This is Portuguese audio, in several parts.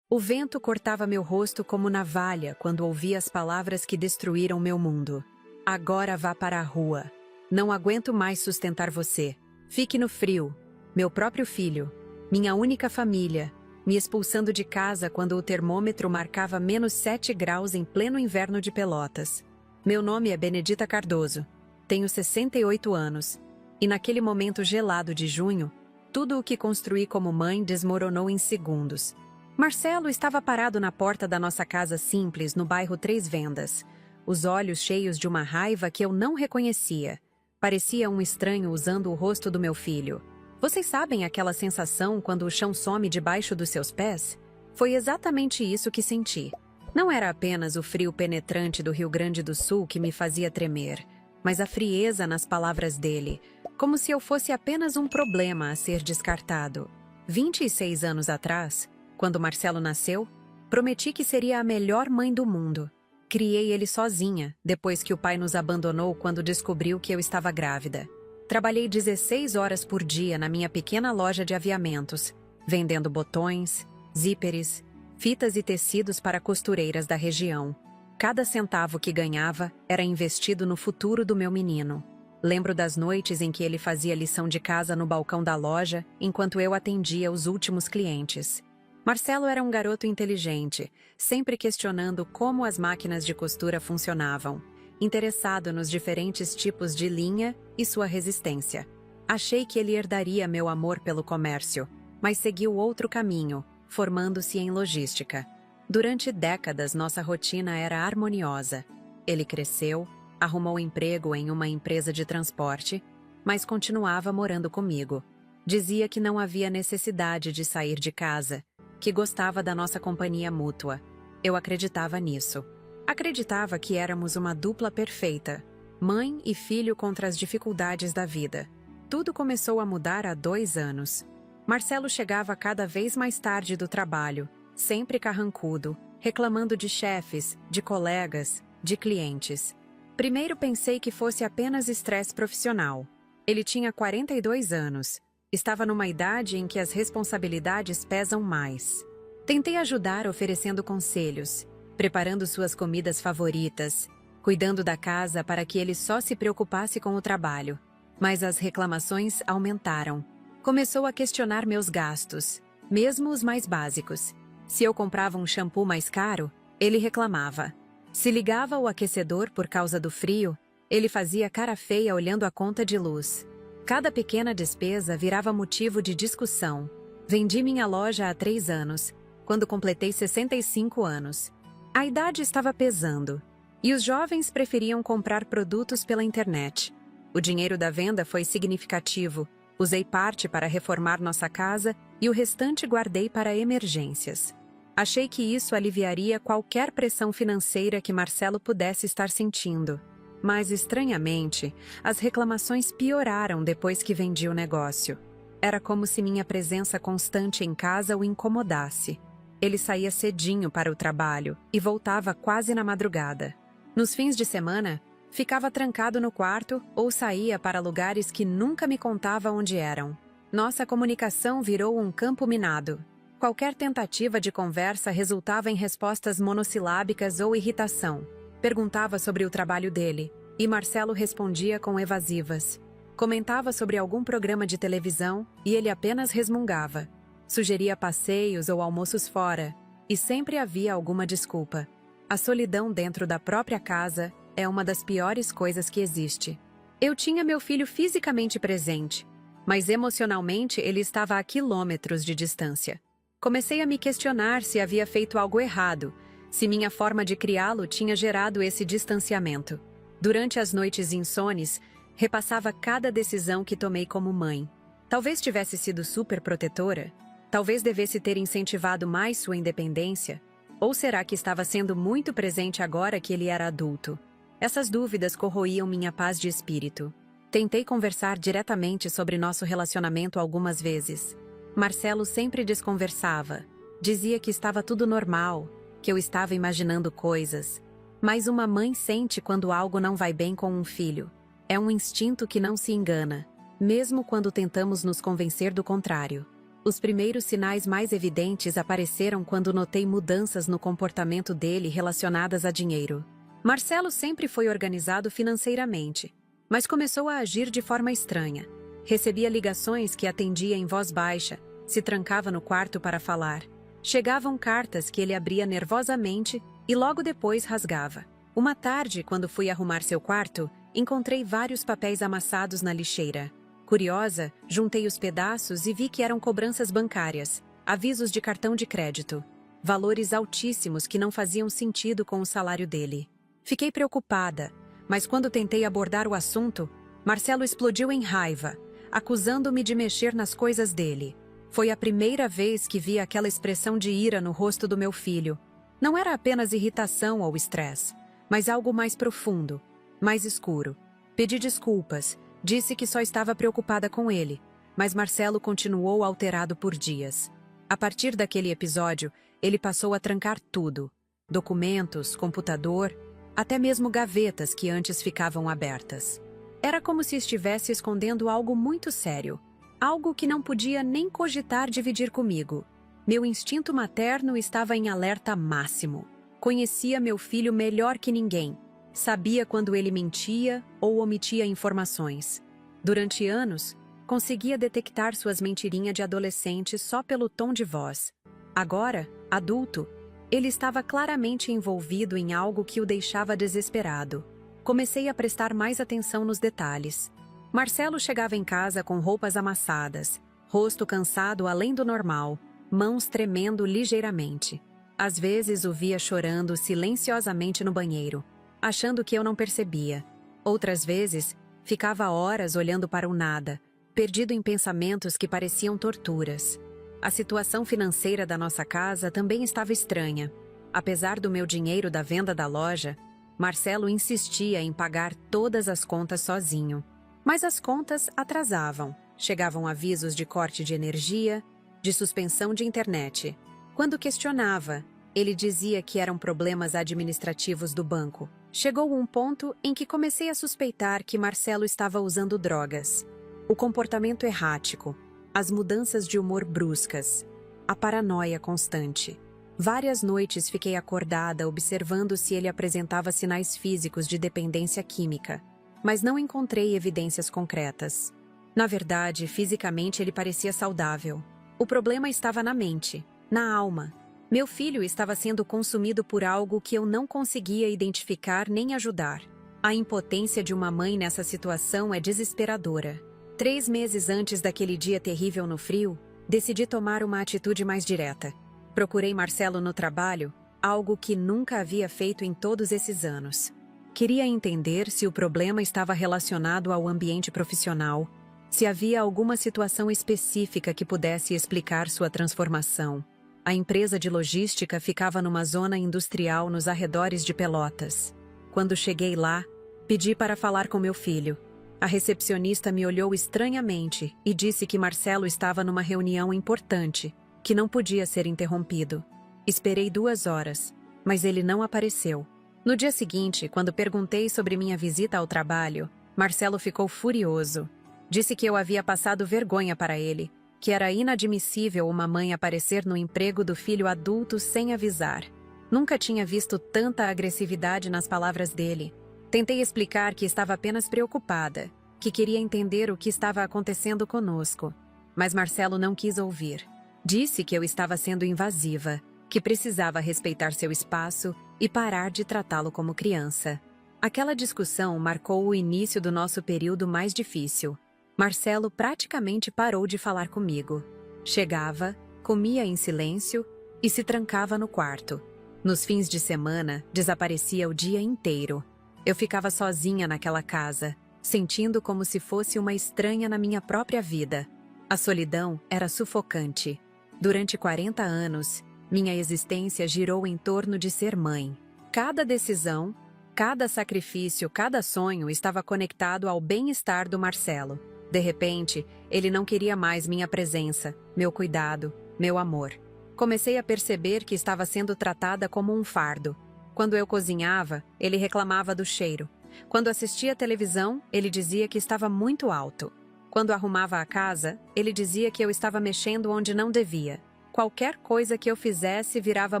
O vento cortava meu rosto como navalha quando ouvi as palavras que destruíram meu mundo. Agora vá para a rua. Não aguento mais sustentar você. Fique no frio. Meu próprio filho. Minha única família. Me expulsando de casa quando o termômetro marcava -7 graus em pleno inverno de Pelotas. Meu nome é Benedita Cardoso. Tenho 68 anos. E naquele momento gelado de junho, tudo o que construí como mãe desmoronou em segundos. Marcelo estava parado na porta da nossa casa simples no bairro Três Vendas, os olhos cheios de uma raiva que eu não reconhecia. Parecia um estranho usando o rosto do meu filho. Vocês sabem aquela sensação quando o chão some debaixo dos seus pés? Foi exatamente isso que senti. Não era apenas o frio penetrante do Rio Grande do Sul que me fazia tremer, mas a frieza nas palavras dele, como se eu fosse apenas um problema a ser descartado. 26 anos atrás, quando Marcelo nasceu, prometi que seria a melhor mãe do mundo. Criei ele sozinha, depois que o pai nos abandonou quando descobriu que eu estava grávida. Trabalhei 16 horas por dia na minha pequena loja de aviamentos, vendendo botões, zíperes, fitas e tecidos para costureiras da região. Cada centavo que ganhava era investido no futuro do meu menino. Lembro das noites em que ele fazia lição de casa no balcão da loja, enquanto eu atendia os últimos clientes. Marcelo era um garoto inteligente, sempre questionando como as máquinas de costura funcionavam, interessado nos diferentes tipos de linha e sua resistência. Achei que ele herdaria meu amor pelo comércio, mas seguiu outro caminho, formando-se em logística. Durante décadas, nossa rotina era harmoniosa. Ele cresceu, arrumou emprego em uma empresa de transporte, mas continuava morando comigo. Dizia que não havia necessidade de sair de casa, que gostava da nossa companhia mútua. Eu acreditava nisso. Acreditava que éramos uma dupla perfeita, mãe e filho contra as dificuldades da vida. Tudo começou a mudar há 2 anos. Marcelo chegava cada vez mais tarde do trabalho, sempre carrancudo, reclamando de chefes, de colegas, de clientes. Primeiro pensei que fosse apenas estresse profissional. Ele tinha 42 anos. Estava numa idade em que as responsabilidades pesam mais. Tentei ajudar oferecendo conselhos, preparando suas comidas favoritas, cuidando da casa para que ele só se preocupasse com o trabalho. Mas as reclamações aumentaram. Começou a questionar meus gastos, mesmo os mais básicos. Se eu comprava um shampoo mais caro, ele reclamava. Se ligava o aquecedor por causa do frio, ele fazia cara feia olhando a conta de luz. Cada pequena despesa virava motivo de discussão. Vendi minha loja há 3 anos, quando completei 65 anos. A idade estava pesando, e os jovens preferiam comprar produtos pela internet. O dinheiro da venda foi significativo. Usei parte para reformar nossa casa e o restante guardei para emergências. Achei que isso aliviaria qualquer pressão financeira que Marcelo pudesse estar sentindo. Mas, estranhamente, as reclamações pioraram depois que vendi o negócio. Era como se minha presença constante em casa o incomodasse. Ele saía cedinho para o trabalho e voltava quase na madrugada. Nos fins de semana, ficava trancado no quarto ou saía para lugares que nunca me contava onde eram. Nossa comunicação virou um campo minado. Qualquer tentativa de conversa resultava em respostas monossilábicas ou irritação. Perguntava sobre o trabalho dele, e Marcelo respondia com evasivas. Comentava sobre algum programa de televisão, e ele apenas resmungava. Sugeria passeios ou almoços fora, e sempre havia alguma desculpa. A solidão dentro da própria casa é uma das piores coisas que existe. Eu tinha meu filho fisicamente presente, mas emocionalmente ele estava a quilômetros de distância. Comecei a me questionar se havia feito algo errado, se minha forma de criá-lo tinha gerado esse distanciamento. Durante as noites insones, repassava cada decisão que tomei como mãe. Talvez tivesse sido super protetora, talvez devesse ter incentivado mais sua independência, ou será que estava sendo muito presente agora que ele era adulto? Essas dúvidas corroíam minha paz de espírito. Tentei conversar diretamente sobre nosso relacionamento algumas vezes. Marcelo sempre desconversava. Dizia que estava tudo normal, que eu estava imaginando coisas. Mas uma mãe sente quando algo não vai bem com um filho. É um instinto que não se engana, mesmo quando tentamos nos convencer do contrário. Os primeiros sinais mais evidentes apareceram quando notei mudanças no comportamento dele relacionadas a dinheiro. Marcelo sempre foi organizado financeiramente, mas começou a agir de forma estranha. Recebia ligações que atendia em voz baixa, se trancava no quarto para falar. Chegavam cartas que ele abria nervosamente e logo depois rasgava. Uma tarde, quando fui arrumar seu quarto, encontrei vários papéis amassados na lixeira. Curiosa, juntei os pedaços e vi que eram cobranças bancárias, avisos de cartão de crédito, valores altíssimos que não faziam sentido com o salário dele. Fiquei preocupada, mas quando tentei abordar o assunto, Marcelo explodiu em raiva, acusando-me de mexer nas coisas dele. Foi a primeira vez que vi aquela expressão de ira no rosto do meu filho. Não era apenas irritação ou estresse, mas algo mais profundo, mais escuro. Pedi desculpas, disse que só estava preocupada com ele, mas Marcelo continuou alterado por dias. A partir daquele episódio, ele passou a trancar tudo: documentos, computador, até mesmo gavetas que antes ficavam abertas. Era como se estivesse escondendo algo muito sério, algo que não podia nem cogitar dividir comigo. Meu instinto materno estava em alerta máximo. Conhecia meu filho melhor que ninguém. Sabia quando ele mentia ou omitia informações. Durante anos, conseguia detectar suas mentirinhas de adolescente só pelo tom de voz. Agora, adulto, ele estava claramente envolvido em algo que o deixava desesperado. Comecei a prestar mais atenção nos detalhes. Marcelo chegava em casa com roupas amassadas, rosto cansado além do normal, mãos tremendo ligeiramente. Às vezes o via chorando silenciosamente no banheiro, achando que eu não percebia. Outras vezes, ficava horas olhando para o nada, perdido em pensamentos que pareciam torturas. A situação financeira da nossa casa também estava estranha. Apesar do meu dinheiro da venda da loja, Marcelo insistia em pagar todas as contas sozinho. Mas as contas atrasavam. Chegavam avisos de corte de energia, de suspensão de internet. Quando questionava, ele dizia que eram problemas administrativos do banco. Chegou um ponto em que comecei a suspeitar que Marcelo estava usando drogas. O comportamento errático, as mudanças de humor bruscas, a paranoia constante. Várias noites fiquei acordada observando se ele apresentava sinais físicos de dependência química, mas não encontrei evidências concretas. Na verdade, fisicamente ele parecia saudável. O problema estava na mente, na alma. Meu filho estava sendo consumido por algo que eu não conseguia identificar nem ajudar. A impotência de uma mãe nessa situação é desesperadora. 3 meses antes daquele dia terrível no frio, decidi tomar uma atitude mais direta. Procurei Marcelo no trabalho, algo que nunca havia feito em todos esses anos. Queria entender se o problema estava relacionado ao ambiente profissional, se havia alguma situação específica que pudesse explicar sua transformação. A empresa de logística ficava numa zona industrial nos arredores de Pelotas. Quando cheguei lá, pedi para falar com meu filho. A recepcionista me olhou estranhamente e disse que Marcelo estava numa reunião importante, que não podia ser interrompido. Esperei 2 horas, mas ele não apareceu. No dia seguinte, quando perguntei sobre minha visita ao trabalho, Marcelo ficou furioso. Disse que eu havia passado vergonha para ele, que era inadmissível uma mãe aparecer no emprego do filho adulto sem avisar. Nunca tinha visto tanta agressividade nas palavras dele. Tentei explicar que estava apenas preocupada, que queria entender o que estava acontecendo conosco. Mas Marcelo não quis ouvir. Disse que eu estava sendo invasiva, que precisava respeitar seu espaço e parar de tratá-lo como criança. Aquela discussão marcou o início do nosso período mais difícil. Marcelo praticamente parou de falar comigo. Chegava, comia em silêncio e se trancava no quarto. Nos fins de semana, desaparecia o dia inteiro. Eu ficava sozinha naquela casa, sentindo como se fosse uma estranha na minha própria vida. A solidão era sufocante. Durante 40 anos, minha existência girou em torno de ser mãe. Cada decisão, cada sacrifício, cada sonho estava conectado ao bem-estar do Marcelo. De repente, ele não queria mais minha presença, meu cuidado, meu amor. Comecei a perceber que estava sendo tratada como um fardo. Quando eu cozinhava, ele reclamava do cheiro. Quando assistia televisão, ele dizia que estava muito alto. Quando arrumava a casa, ele dizia que eu estava mexendo onde não devia. Qualquer coisa que eu fizesse virava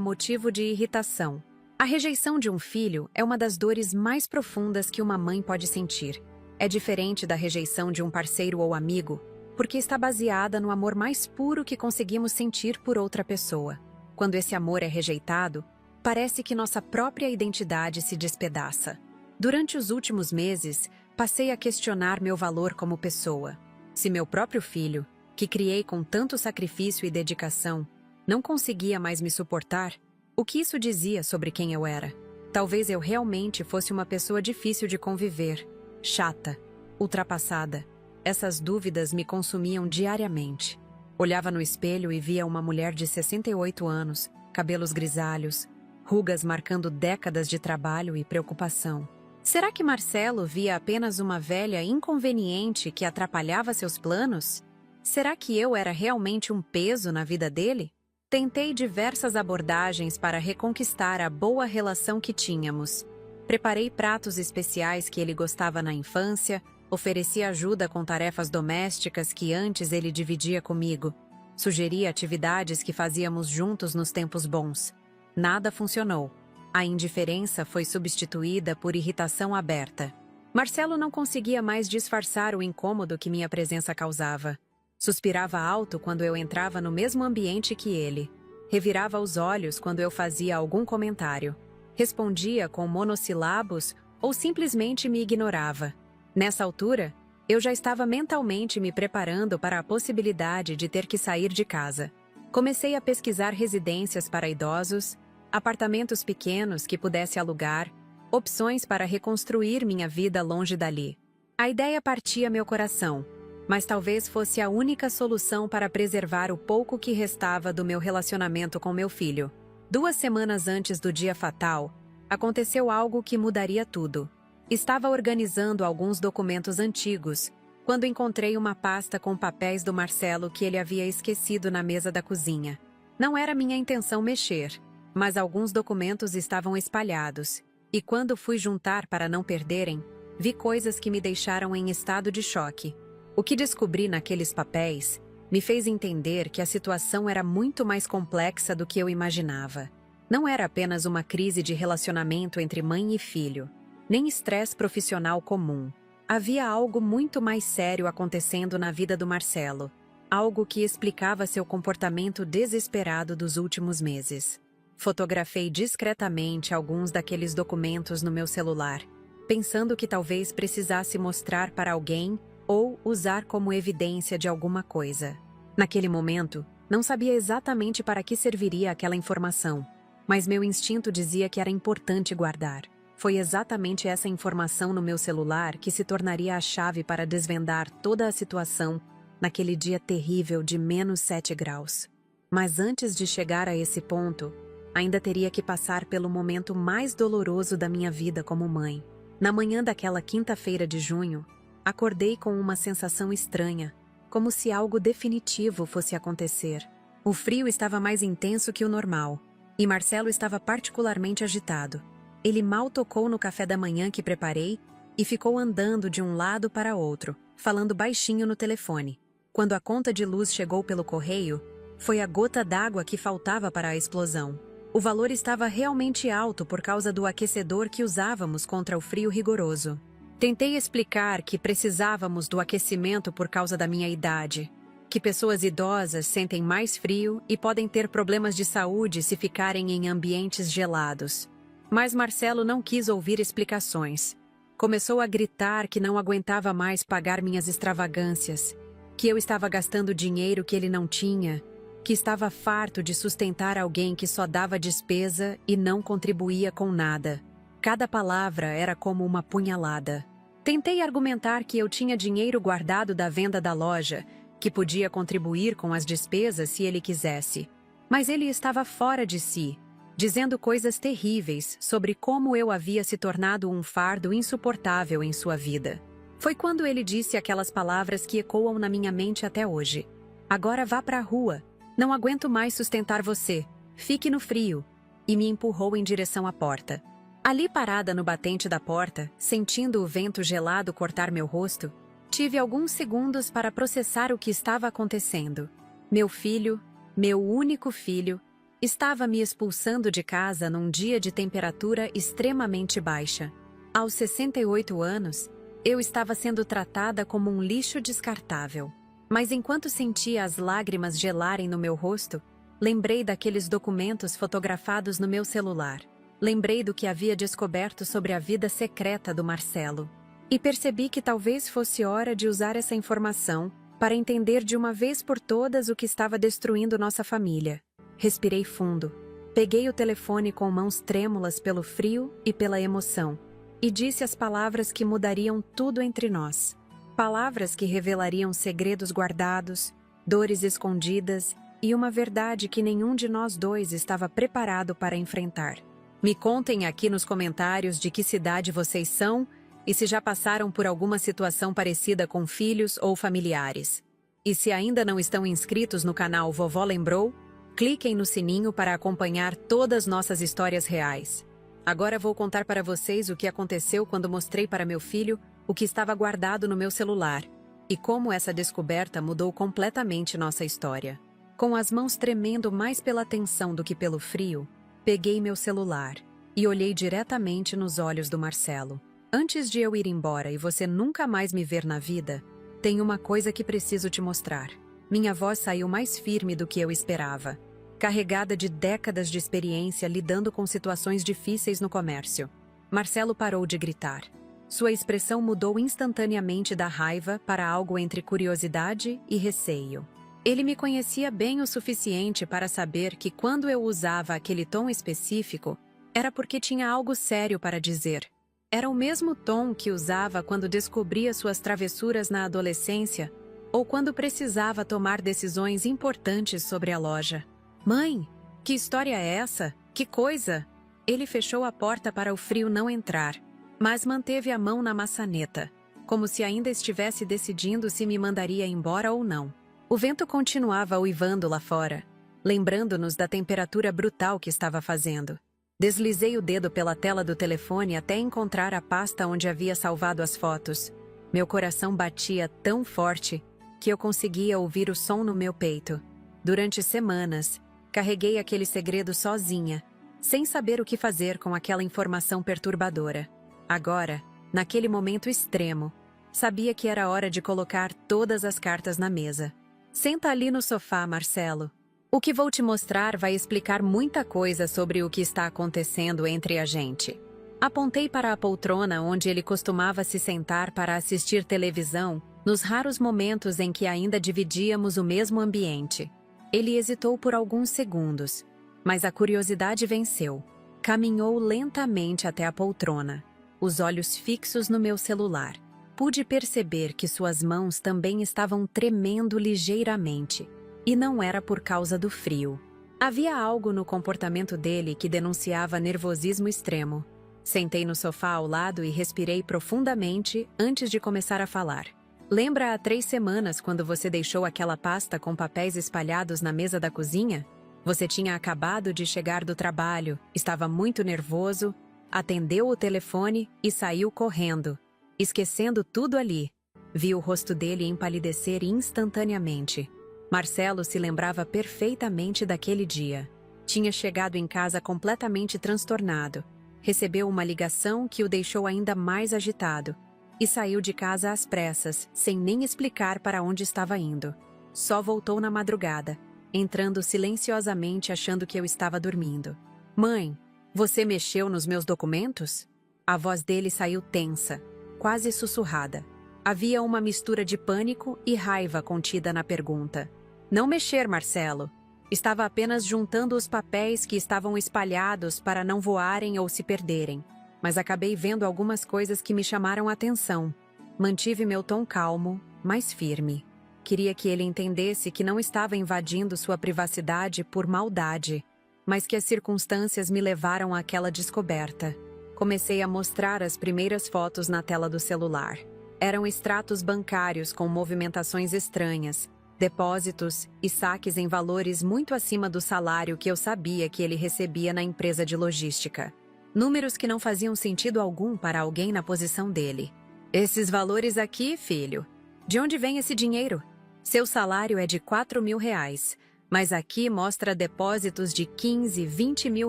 motivo de irritação. A rejeição de um filho é uma das dores mais profundas que uma mãe pode sentir. É diferente da rejeição de um parceiro ou amigo, porque está baseada no amor mais puro que conseguimos sentir por outra pessoa. Quando esse amor é rejeitado, parece que nossa própria identidade se despedaça. Durante os últimos meses, passei a questionar meu valor como pessoa. Se meu próprio filho, que criei com tanto sacrifício e dedicação, não conseguia mais me suportar, o que isso dizia sobre quem eu era? Talvez eu realmente fosse uma pessoa difícil de conviver, chata, ultrapassada. Essas dúvidas me consumiam diariamente. Olhava no espelho e via uma mulher de 68 anos, cabelos grisalhos, rugas marcando décadas de trabalho e preocupação. Será que Marcelo via apenas uma velha inconveniente que atrapalhava seus planos? Será que eu era realmente um peso na vida dele? Tentei diversas abordagens para reconquistar a boa relação que tínhamos. Preparei pratos especiais que ele gostava na infância, ofereci ajuda com tarefas domésticas que antes ele dividia comigo. Sugeri atividades que fazíamos juntos nos tempos bons. Nada funcionou. A indiferença foi substituída por irritação aberta. Marcelo não conseguia mais disfarçar o incômodo que minha presença causava. Suspirava alto quando eu entrava no mesmo ambiente que ele. Revirava os olhos quando eu fazia algum comentário. Respondia com monossilábios ou simplesmente me ignorava. Nessa altura, eu já estava mentalmente me preparando para a possibilidade de ter que sair de casa. Comecei a pesquisar residências para idosos, apartamentos pequenos que pudesse alugar, opções para reconstruir minha vida longe dali. A ideia partia meu coração, mas talvez fosse a única solução para preservar o pouco que restava do meu relacionamento com meu filho. 2 semanas antes do dia fatal, aconteceu algo que mudaria tudo. Estava organizando alguns documentos antigos, quando encontrei uma pasta com papéis do Marcelo que ele havia esquecido na mesa da cozinha. Não era minha intenção mexer, mas alguns documentos estavam espalhados, e quando fui juntar para não perderem, vi coisas que me deixaram em estado de choque. O que descobri naqueles papéis me fez entender que a situação era muito mais complexa do que eu imaginava. Não era apenas uma crise de relacionamento entre mãe e filho, nem estresse profissional comum. Havia algo muito mais sério acontecendo na vida do Marcelo, algo que explicava seu comportamento desesperado dos últimos meses. Fotografei discretamente alguns daqueles documentos no meu celular, pensando que talvez precisasse mostrar para alguém ou usar como evidência de alguma coisa. Naquele momento, não sabia exatamente para que serviria aquela informação, mas meu instinto dizia que era importante guardar. Foi exatamente essa informação no meu celular que se tornaria a chave para desvendar toda a situação naquele dia terrível de -7 graus. Mas antes de chegar a esse ponto, ainda teria que passar pelo momento mais doloroso da minha vida como mãe. Na manhã daquela quinta-feira de junho, acordei com uma sensação estranha, como se algo definitivo fosse acontecer. O frio estava mais intenso que o normal, e Marcelo estava particularmente agitado. Ele mal tocou no café da manhã que preparei e ficou andando de um lado para outro, falando baixinho no telefone. Quando a conta de luz chegou pelo correio, foi a gota d'água que faltava para a explosão. O valor estava realmente alto por causa do aquecedor que usávamos contra o frio rigoroso. Tentei explicar que precisávamos do aquecimento por causa da minha idade, que pessoas idosas sentem mais frio e podem ter problemas de saúde se ficarem em ambientes gelados. Mas Marcelo não quis ouvir explicações. Começou a gritar que não aguentava mais pagar minhas extravagâncias, que eu estava gastando dinheiro que ele não tinha, que estava farto de sustentar alguém que só dava despesa e não contribuía com nada. Cada palavra era como uma punhalada. Tentei argumentar que eu tinha dinheiro guardado da venda da loja, que podia contribuir com as despesas se ele quisesse. Mas ele estava fora de si, dizendo coisas terríveis sobre como eu havia se tornado um fardo insuportável em sua vida. Foi quando ele disse aquelas palavras que ecoam na minha mente até hoje. Agora vá para a rua. Não aguento mais sustentar você. Fique no frio. E me empurrou em direção à porta. Ali parada no batente da porta, sentindo o vento gelado cortar meu rosto, Tive alguns segundos para processar o que estava acontecendo. Meu filho, meu único filho, estava me expulsando de casa num dia de temperatura extremamente baixa. Aos 68 anos, eu estava sendo tratada como um lixo descartável. Mas enquanto sentia as lágrimas gelarem no meu rosto, lembrei daqueles documentos fotografados no meu celular. Lembrei do que havia descoberto sobre a vida secreta do Marcelo. E percebi que talvez fosse hora de usar essa informação para entender de uma vez por todas o que estava destruindo nossa família. Respirei fundo. Peguei o telefone com mãos trêmulas pelo frio e pela emoção. E disse as palavras que mudariam tudo entre nós. Palavras que revelariam segredos guardados, dores escondidas e uma verdade que nenhum de nós dois estava preparado para enfrentar. Me contem aqui nos comentários de que cidade vocês são e se já passaram por alguma situação parecida com filhos ou familiares. E se ainda não estão inscritos no canal Vovó Lembrou, cliquem no sininho para acompanhar todas nossas histórias reais. Agora vou contar para vocês o que aconteceu quando mostrei para meu filho o que estava guardado no meu celular e como essa descoberta mudou completamente nossa história. Com as mãos tremendo mais pela tensão do que pelo frio, peguei meu celular e olhei diretamente nos olhos do Marcelo. Antes de eu ir embora e você nunca mais me ver na vida, tem uma coisa que preciso te mostrar. Minha voz saiu mais firme do que eu esperava, carregada de décadas de experiência lidando com situações difíceis no comércio. Marcelo parou de gritar. Sua expressão mudou instantaneamente da raiva para algo entre curiosidade e receio. Ele me conhecia bem o suficiente para saber que quando eu usava aquele tom específico, era porque tinha algo sério para dizer. Era o mesmo tom que usava quando descobria suas travessuras na adolescência ou quando precisava tomar decisões importantes sobre a loja. Mãe, que história é essa? Que coisa? Ele fechou a porta para o frio não entrar, mas manteve a mão na maçaneta, como se ainda estivesse decidindo se me mandaria embora ou não. O vento continuava uivando lá fora, lembrando-nos da temperatura brutal que estava fazendo. Deslizei o dedo pela tela do telefone até encontrar a pasta onde havia salvado as fotos. Meu coração batia tão forte que eu conseguia ouvir o som no meu peito. Durante semanas, carreguei aquele segredo sozinha, sem saber o que fazer com aquela informação perturbadora. Agora, naquele momento extremo, sabia que era hora de colocar todas as cartas na mesa. Senta ali no sofá, Marcelo. O que vou te mostrar vai explicar muita coisa sobre o que está acontecendo entre a gente. Apontei para a poltrona onde ele costumava se sentar para assistir televisão, nos raros momentos em que ainda dividíamos o mesmo ambiente. Ele hesitou por alguns segundos, mas a curiosidade venceu. Caminhou lentamente até a poltrona, os olhos fixos no meu celular. Pude perceber que suas mãos também estavam tremendo ligeiramente. E não era por causa do frio. Havia algo no comportamento dele que denunciava nervosismo extremo. Sentei no sofá ao lado e respirei profundamente antes de começar a falar. Lembra há 3 semanas quando você deixou aquela pasta com papéis espalhados na mesa da cozinha? Você tinha acabado de chegar do trabalho, estava muito nervoso, atendeu o telefone e saiu correndo, esquecendo tudo ali. Vi o rosto dele empalidecer instantaneamente. Marcelo se lembrava perfeitamente daquele dia. Tinha chegado em casa completamente transtornado, recebeu uma ligação que o deixou ainda mais agitado e saiu de casa às pressas, sem nem explicar para onde estava indo. Só voltou na madrugada, entrando silenciosamente achando que eu estava dormindo. Mãe, você mexeu nos meus documentos? A voz dele saiu tensa, quase sussurrada. Havia uma mistura de pânico e raiva contida na pergunta. Não mexer, Marcelo. Estava apenas juntando os papéis que estavam espalhados para não voarem ou se perderem. Mas acabei vendo algumas coisas que me chamaram a atenção. Mantive meu tom calmo, mas firme. Queria que ele entendesse que não estava invadindo sua privacidade por maldade, mas que as circunstâncias me levaram àquela descoberta. Comecei a mostrar as primeiras fotos na tela do celular. Eram extratos bancários com movimentações estranhas, depósitos e saques em valores muito acima do salário que eu sabia que ele recebia na empresa de logística. Números que não faziam sentido algum para alguém na posição dele. Esses valores aqui, filho, De onde vem esse dinheiro? Seu salário é de R$ 4.000, mas aqui mostra depósitos de 15, 20 mil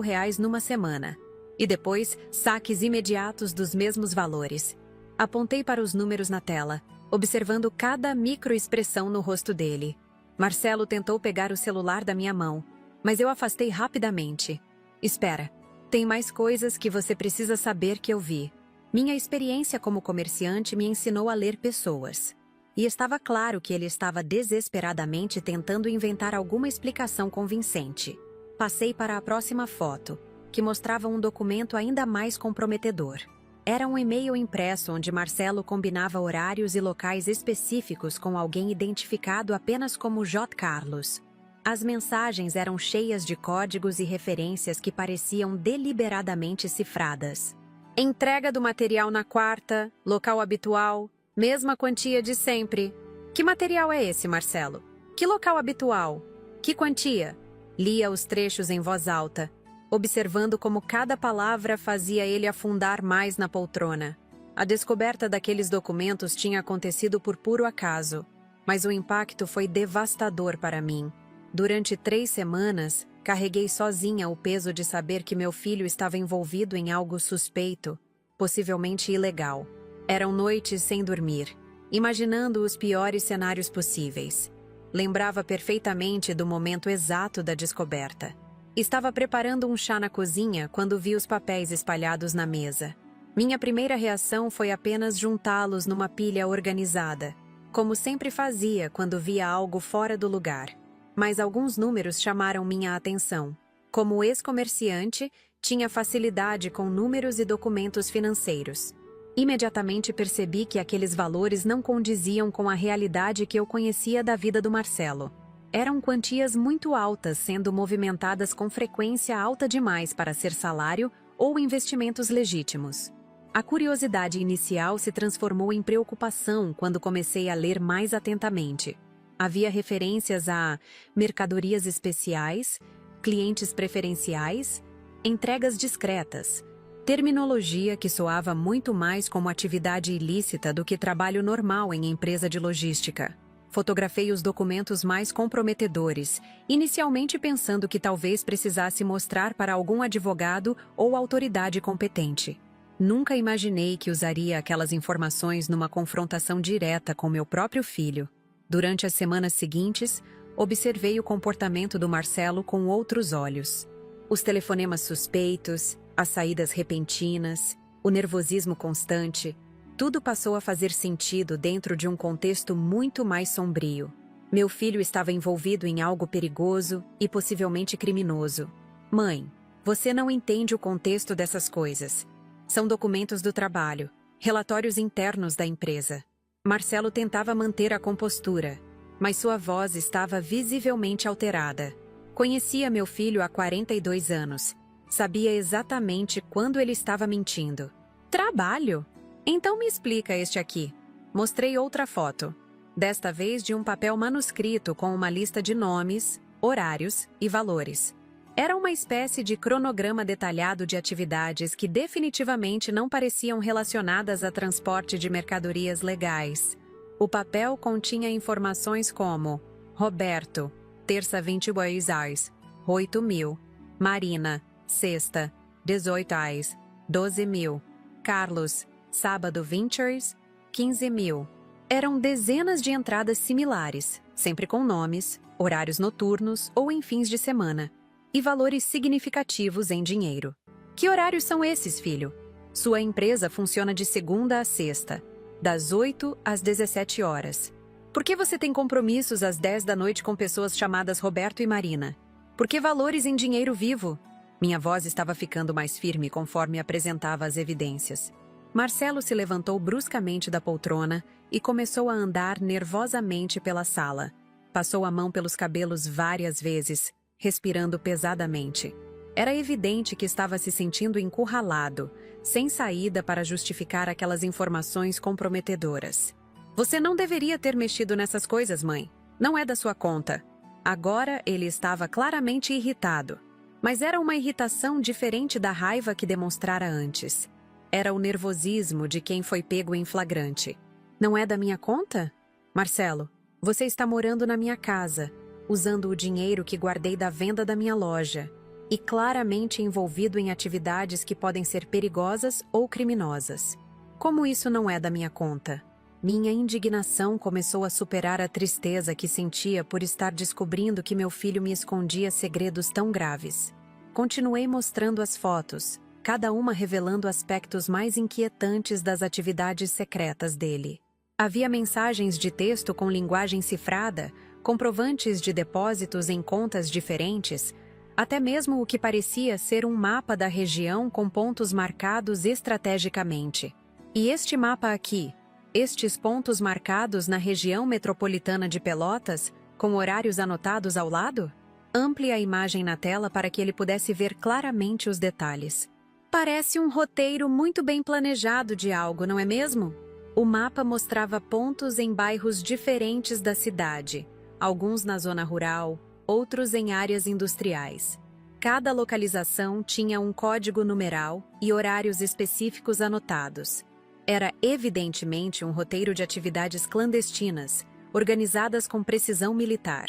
reais numa semana. E depois, saques imediatos dos mesmos valores. Apontei para os números na tela, observando cada microexpressão no rosto dele. Marcelo tentou pegar o celular da minha mão, mas eu afastei rapidamente. Espera, tem mais coisas que você precisa saber que eu vi. Minha experiência como comerciante me ensinou a ler pessoas. E estava claro que ele estava desesperadamente tentando inventar alguma explicação convincente. Passei para a próxima foto, que mostrava um documento ainda mais comprometedor. Era um e-mail impresso onde Marcelo combinava horários e locais específicos com alguém identificado apenas como J. Carlos. As mensagens eram cheias de códigos e referências que pareciam deliberadamente cifradas. Entrega do material na quarta, local habitual, mesma quantia de sempre. Que material é esse, Marcelo? Que local habitual? Que quantia? Lia os trechos em voz alta, observando como cada palavra fazia ele afundar mais na poltrona. A descoberta daqueles documentos tinha acontecido por puro acaso, mas o impacto foi devastador para mim. Durante 3 semanas, carreguei sozinha o peso de saber que meu filho estava envolvido em algo suspeito, possivelmente ilegal. Eram noites sem dormir, imaginando os piores cenários possíveis. Lembrava perfeitamente do momento exato da descoberta. Estava preparando um chá na cozinha quando vi os papéis espalhados na mesa. Minha primeira reação foi apenas juntá-los numa pilha organizada, como sempre fazia quando via algo fora do lugar. Mas alguns números chamaram minha atenção. Como ex-comerciante, tinha facilidade com números e documentos financeiros. Imediatamente percebi que aqueles valores não condiziam com a realidade que eu conhecia da vida do Marcelo. Eram quantias muito altas, sendo movimentadas com frequência alta demais para ser salário ou investimentos legítimos. A curiosidade inicial se transformou em preocupação quando comecei a ler mais atentamente. Havia referências a mercadorias especiais, clientes preferenciais, entregas discretas, terminologia que soava muito mais como atividade ilícita do que trabalho normal em empresa de logística. Fotografei os documentos mais comprometedores, inicialmente pensando que talvez precisasse mostrar para algum advogado ou autoridade competente. Nunca imaginei que usaria aquelas informações numa confrontação direta com meu próprio filho. Durante as semanas seguintes, observei o comportamento do Marcelo com outros olhos. Os telefonemas suspeitos, as saídas repentinas, o nervosismo constante, tudo passou a fazer sentido dentro de um contexto muito mais sombrio. Meu filho estava envolvido em algo perigoso e possivelmente criminoso. Mãe, você não entende o contexto dessas coisas. São documentos do trabalho, relatórios internos da empresa. Marcelo tentava manter a compostura, mas sua voz estava visivelmente alterada. Conhecia meu filho há 42 anos. Sabia exatamente quando ele estava mentindo. Trabalho? Então me explica este aqui. Mostrei outra foto, desta vez de um papel manuscrito com uma lista de nomes, horários e valores. Era uma espécie de cronograma detalhado de atividades que definitivamente não pareciam relacionadas a transporte de mercadorias legais. O papel continha informações como Roberto, terça 22 horas, 8 mil. Marina, sexta, 18 horas, 12 mil. Carlos, sábado 20 horas, 15 mil. Eram dezenas de entradas similares, sempre com nomes, horários noturnos ou em fins de semana, e valores significativos em dinheiro. Que horários são esses, filho? Sua empresa funciona de segunda a sexta, das 8 às 17 horas. Por que você tem compromissos às 10 da noite com pessoas chamadas Roberto e Marina? Por que valores em dinheiro vivo? Minha voz estava ficando mais firme conforme apresentava as evidências. Marcelo se levantou bruscamente da poltrona e começou a andar nervosamente pela sala. Passou a mão pelos cabelos várias vezes, respirando pesadamente. Era evidente que estava se sentindo encurralado, sem saída para justificar aquelas informações comprometedoras. Você não deveria ter mexido nessas coisas, mãe. Não é da sua conta. Agora ele estava claramente irritado. Mas era uma irritação diferente da raiva que demonstrara antes. Era o nervosismo de quem foi pego em flagrante. Não é da minha conta? Marcelo, você está morando na minha casa, usando o dinheiro que guardei da venda da minha loja, e claramente envolvido em atividades que podem ser perigosas ou criminosas. Como isso não é da minha conta? Minha indignação começou a superar a tristeza que sentia por estar descobrindo que meu filho me escondia segredos tão graves. Continuei mostrando as fotos, cada uma revelando aspectos mais inquietantes das atividades secretas dele. Havia mensagens de texto com linguagem cifrada, comprovantes de depósitos em contas diferentes, até mesmo o que parecia ser um mapa da região com pontos marcados estrategicamente. E este mapa aqui, estes pontos marcados na região metropolitana de Pelotas, com horários anotados ao lado? Amplie a imagem na tela para que ele pudesse ver claramente os detalhes. Parece um roteiro muito bem planejado de algo, não é mesmo? O mapa mostrava pontos em bairros diferentes da cidade, alguns na zona rural, outros em áreas industriais. Cada localização tinha um código numeral e horários específicos anotados. Era evidentemente um roteiro de atividades clandestinas, organizadas com precisão militar.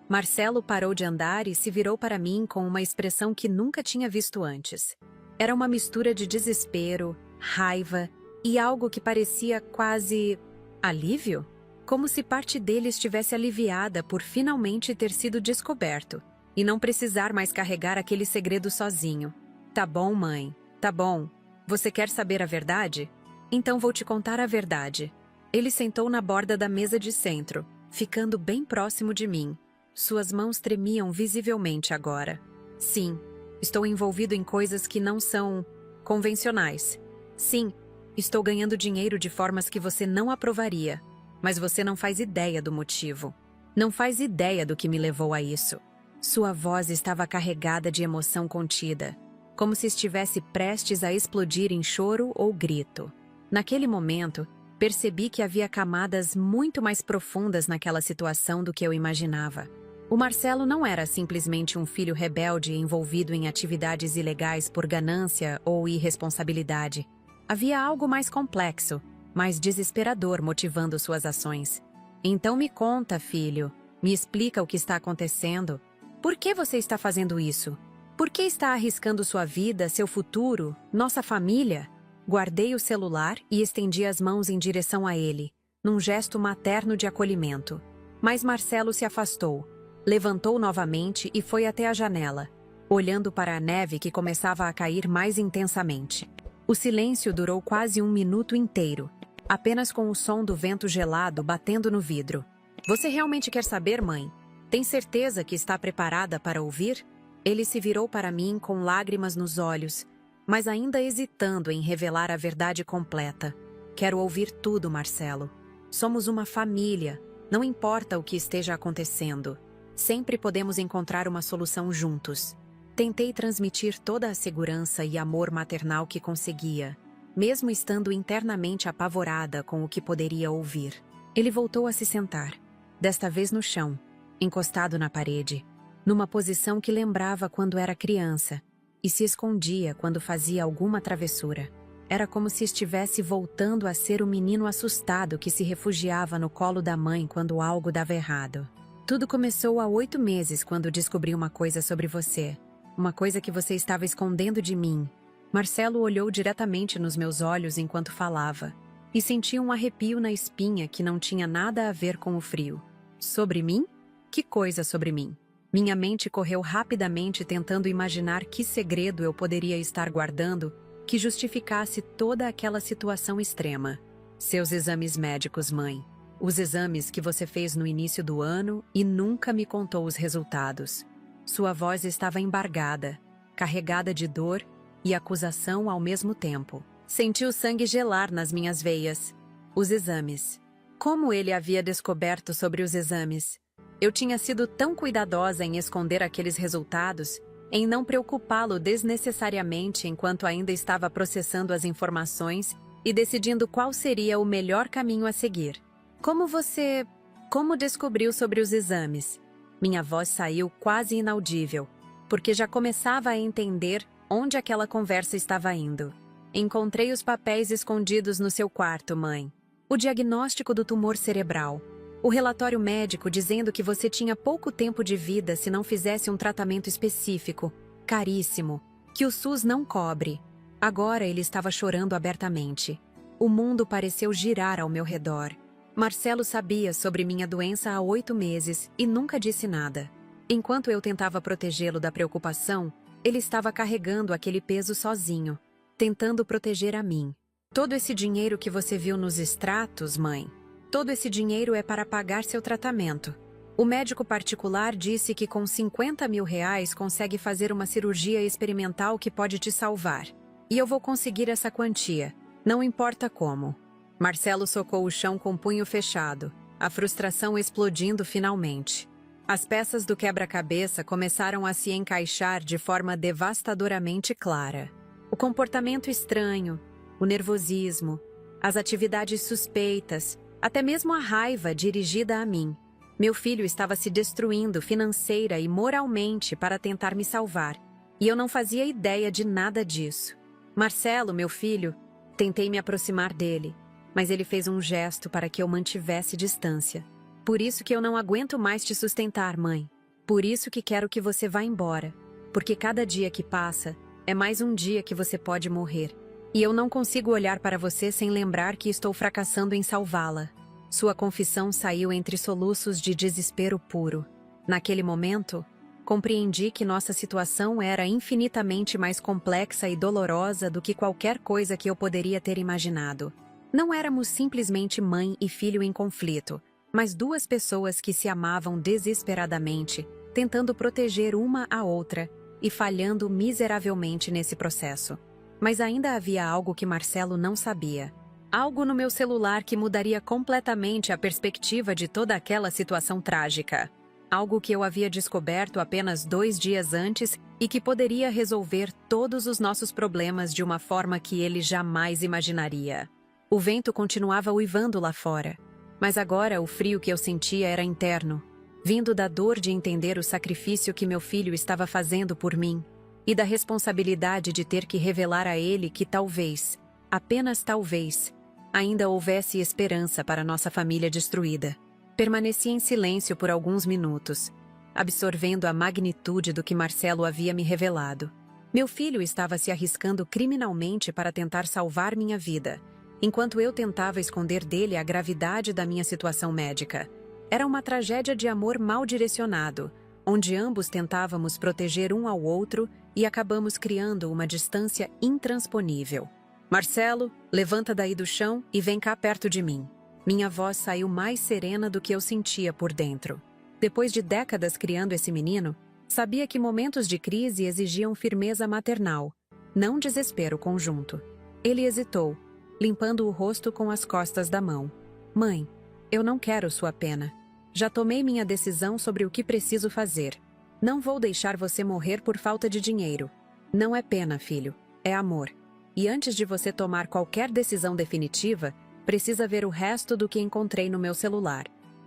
Marcelo parou de andar e se virou para mim com uma expressão que nunca tinha visto antes. Era uma mistura de desespero, raiva e algo que parecia quase alívio, como se parte dele estivesse aliviada por finalmente ter sido descoberto e não precisar mais carregar aquele segredo sozinho. Tá bom, mãe, tá bom. Você quer saber a verdade? Então vou te contar a verdade. Ele sentou na borda da mesa de centro, ficando bem próximo de mim. Suas mãos tremiam visivelmente agora. Sim, estou envolvido em coisas que não são convencionais. Sim, estou ganhando dinheiro de formas que você não aprovaria, mas você não faz ideia do motivo. Não faz ideia do que me levou a isso. Sua voz estava carregada de emoção contida, como se estivesse prestes a explodir em choro ou grito. Naquele momento, percebi que havia camadas muito mais profundas naquela situação do que eu imaginava. O Marcelo não era simplesmente um filho rebelde envolvido em atividades ilegais por ganância ou irresponsabilidade. Havia algo mais complexo, mais desesperador motivando suas ações. Então me conta, filho. Me explica o que está acontecendo. Por que você está fazendo isso? Por que está arriscando sua vida, seu futuro, nossa família? Guardei o celular e estendi as mãos em direção a ele, num gesto materno de acolhimento. Mas Marcelo se afastou, levantou novamente e foi até a janela, olhando para a neve que começava a cair mais intensamente. O silêncio durou quase 1 minuto inteiro, apenas com o som do vento gelado batendo no vidro. Você realmente quer saber, mãe? Tem certeza que está preparada para ouvir? Ele se virou para mim com lágrimas nos olhos, mas ainda hesitando em revelar a verdade completa. Quero ouvir tudo, Marcelo. Somos uma família, não importa o que esteja acontecendo. Sempre podemos encontrar uma solução juntos. Tentei transmitir toda a segurança e amor maternal que conseguia, mesmo estando internamente apavorada com o que poderia ouvir. Ele voltou a se sentar, desta vez no chão, encostado na parede, numa posição que lembrava quando era criança, e se escondia quando fazia alguma travessura. Era como se estivesse voltando a ser o menino assustado que se refugiava no colo da mãe quando algo dava errado. Tudo começou há 8 meses quando descobri uma coisa sobre você. Uma coisa que você estava escondendo de mim. Marcelo olhou diretamente nos meus olhos enquanto falava, e senti um arrepio na espinha que não tinha nada a ver com o frio. Sobre mim? Que coisa sobre mim? Minha mente correu rapidamente tentando imaginar que segredo eu poderia estar guardando que justificasse toda aquela situação extrema. Seus exames médicos, mãe. Os exames que você fez no início do ano e nunca me contou os resultados. Sua voz estava embargada, carregada de dor e acusação ao mesmo tempo. Senti o sangue gelar nas minhas veias. Os exames. Como ele havia descoberto sobre os exames? Eu tinha sido tão cuidadosa em esconder aqueles resultados, em não preocupá-lo desnecessariamente enquanto ainda estava processando as informações e decidindo qual seria o melhor caminho a seguir. Como descobriu sobre os exames? Minha voz saiu quase inaudível, porque já começava a entender onde aquela conversa estava indo. Encontrei os papéis escondidos no seu quarto, mãe. O diagnóstico do tumor cerebral. O relatório médico dizendo que você tinha pouco tempo de vida se não fizesse um tratamento específico, caríssimo, que o SUS não cobre. Agora ele estava chorando abertamente. O mundo pareceu girar ao meu redor. Marcelo sabia sobre minha doença há 8 meses e nunca disse nada. Enquanto eu tentava protegê-lo da preocupação, ele estava carregando aquele peso sozinho, tentando proteger a mim. Todo esse dinheiro que você viu nos extratos, mãe, todo esse dinheiro é para pagar seu tratamento. O médico particular disse que com 50 mil reais consegue fazer uma cirurgia experimental que pode te salvar. E eu vou conseguir essa quantia, não importa como. Marcelo socou o chão com o punho fechado, a frustração explodindo finalmente. As peças do quebra-cabeça começaram a se encaixar de forma devastadoramente clara. O comportamento estranho, o nervosismo, as atividades suspeitas, até mesmo a raiva dirigida a mim. Meu filho estava se destruindo financeira e moralmente para tentar me salvar, e eu não fazia ideia de nada disso. Marcelo, meu filho, tentei me aproximar dele, mas ele fez um gesto para que eu mantivesse distância. Por isso que eu não aguento mais te sustentar, mãe. Por isso que quero que você vá embora, porque cada dia que passa é mais um dia que você pode morrer. E eu não consigo olhar para você sem lembrar que estou fracassando em salvá-la. Sua confissão saiu entre soluços de desespero puro. Naquele momento, compreendi que nossa situação era infinitamente mais complexa e dolorosa do que qualquer coisa que eu poderia ter imaginado. Não éramos simplesmente mãe e filho em conflito, mas duas pessoas que se amavam desesperadamente, tentando proteger uma a outra e falhando miseravelmente nesse processo. Mas ainda havia algo que Marcelo não sabia. Algo no meu celular que mudaria completamente a perspectiva de toda aquela situação trágica. Algo que eu havia descoberto apenas 2 dias antes e que poderia resolver todos os nossos problemas de uma forma que ele jamais imaginaria. O vento continuava uivando lá fora, mas agora o frio que eu sentia era interno, vindo da dor de entender o sacrifício que meu filho estava fazendo por mim e da responsabilidade de ter que revelar a ele que talvez, apenas talvez, ainda houvesse esperança para nossa família destruída. Permaneci em silêncio por alguns minutos, absorvendo a magnitude do que Marcelo havia me revelado. Meu filho estava se arriscando criminalmente para tentar salvar minha vida, enquanto eu tentava esconder dele a gravidade da minha situação médica. Era uma tragédia de amor mal direcionado, onde ambos tentávamos proteger um ao outro e acabamos criando uma distância intransponível. Marcelo, levanta daí do chão e vem cá perto de mim. Minha voz saiu mais serena do que eu sentia por dentro. Depois de décadas criando esse menino, sabia que momentos de crise exigiam firmeza maternal, não desespero conjunto. Ele hesitou, limpando o rosto com as costas da mão. Mãe, eu não quero sua pena. Já tomei minha decisão sobre o que preciso fazer. Não vou deixar você morrer por falta de dinheiro. Não é pena, filho, é amor. E antes de você tomar qualquer decisão definitiva, precisa ver o resto do que encontrei no meu celular.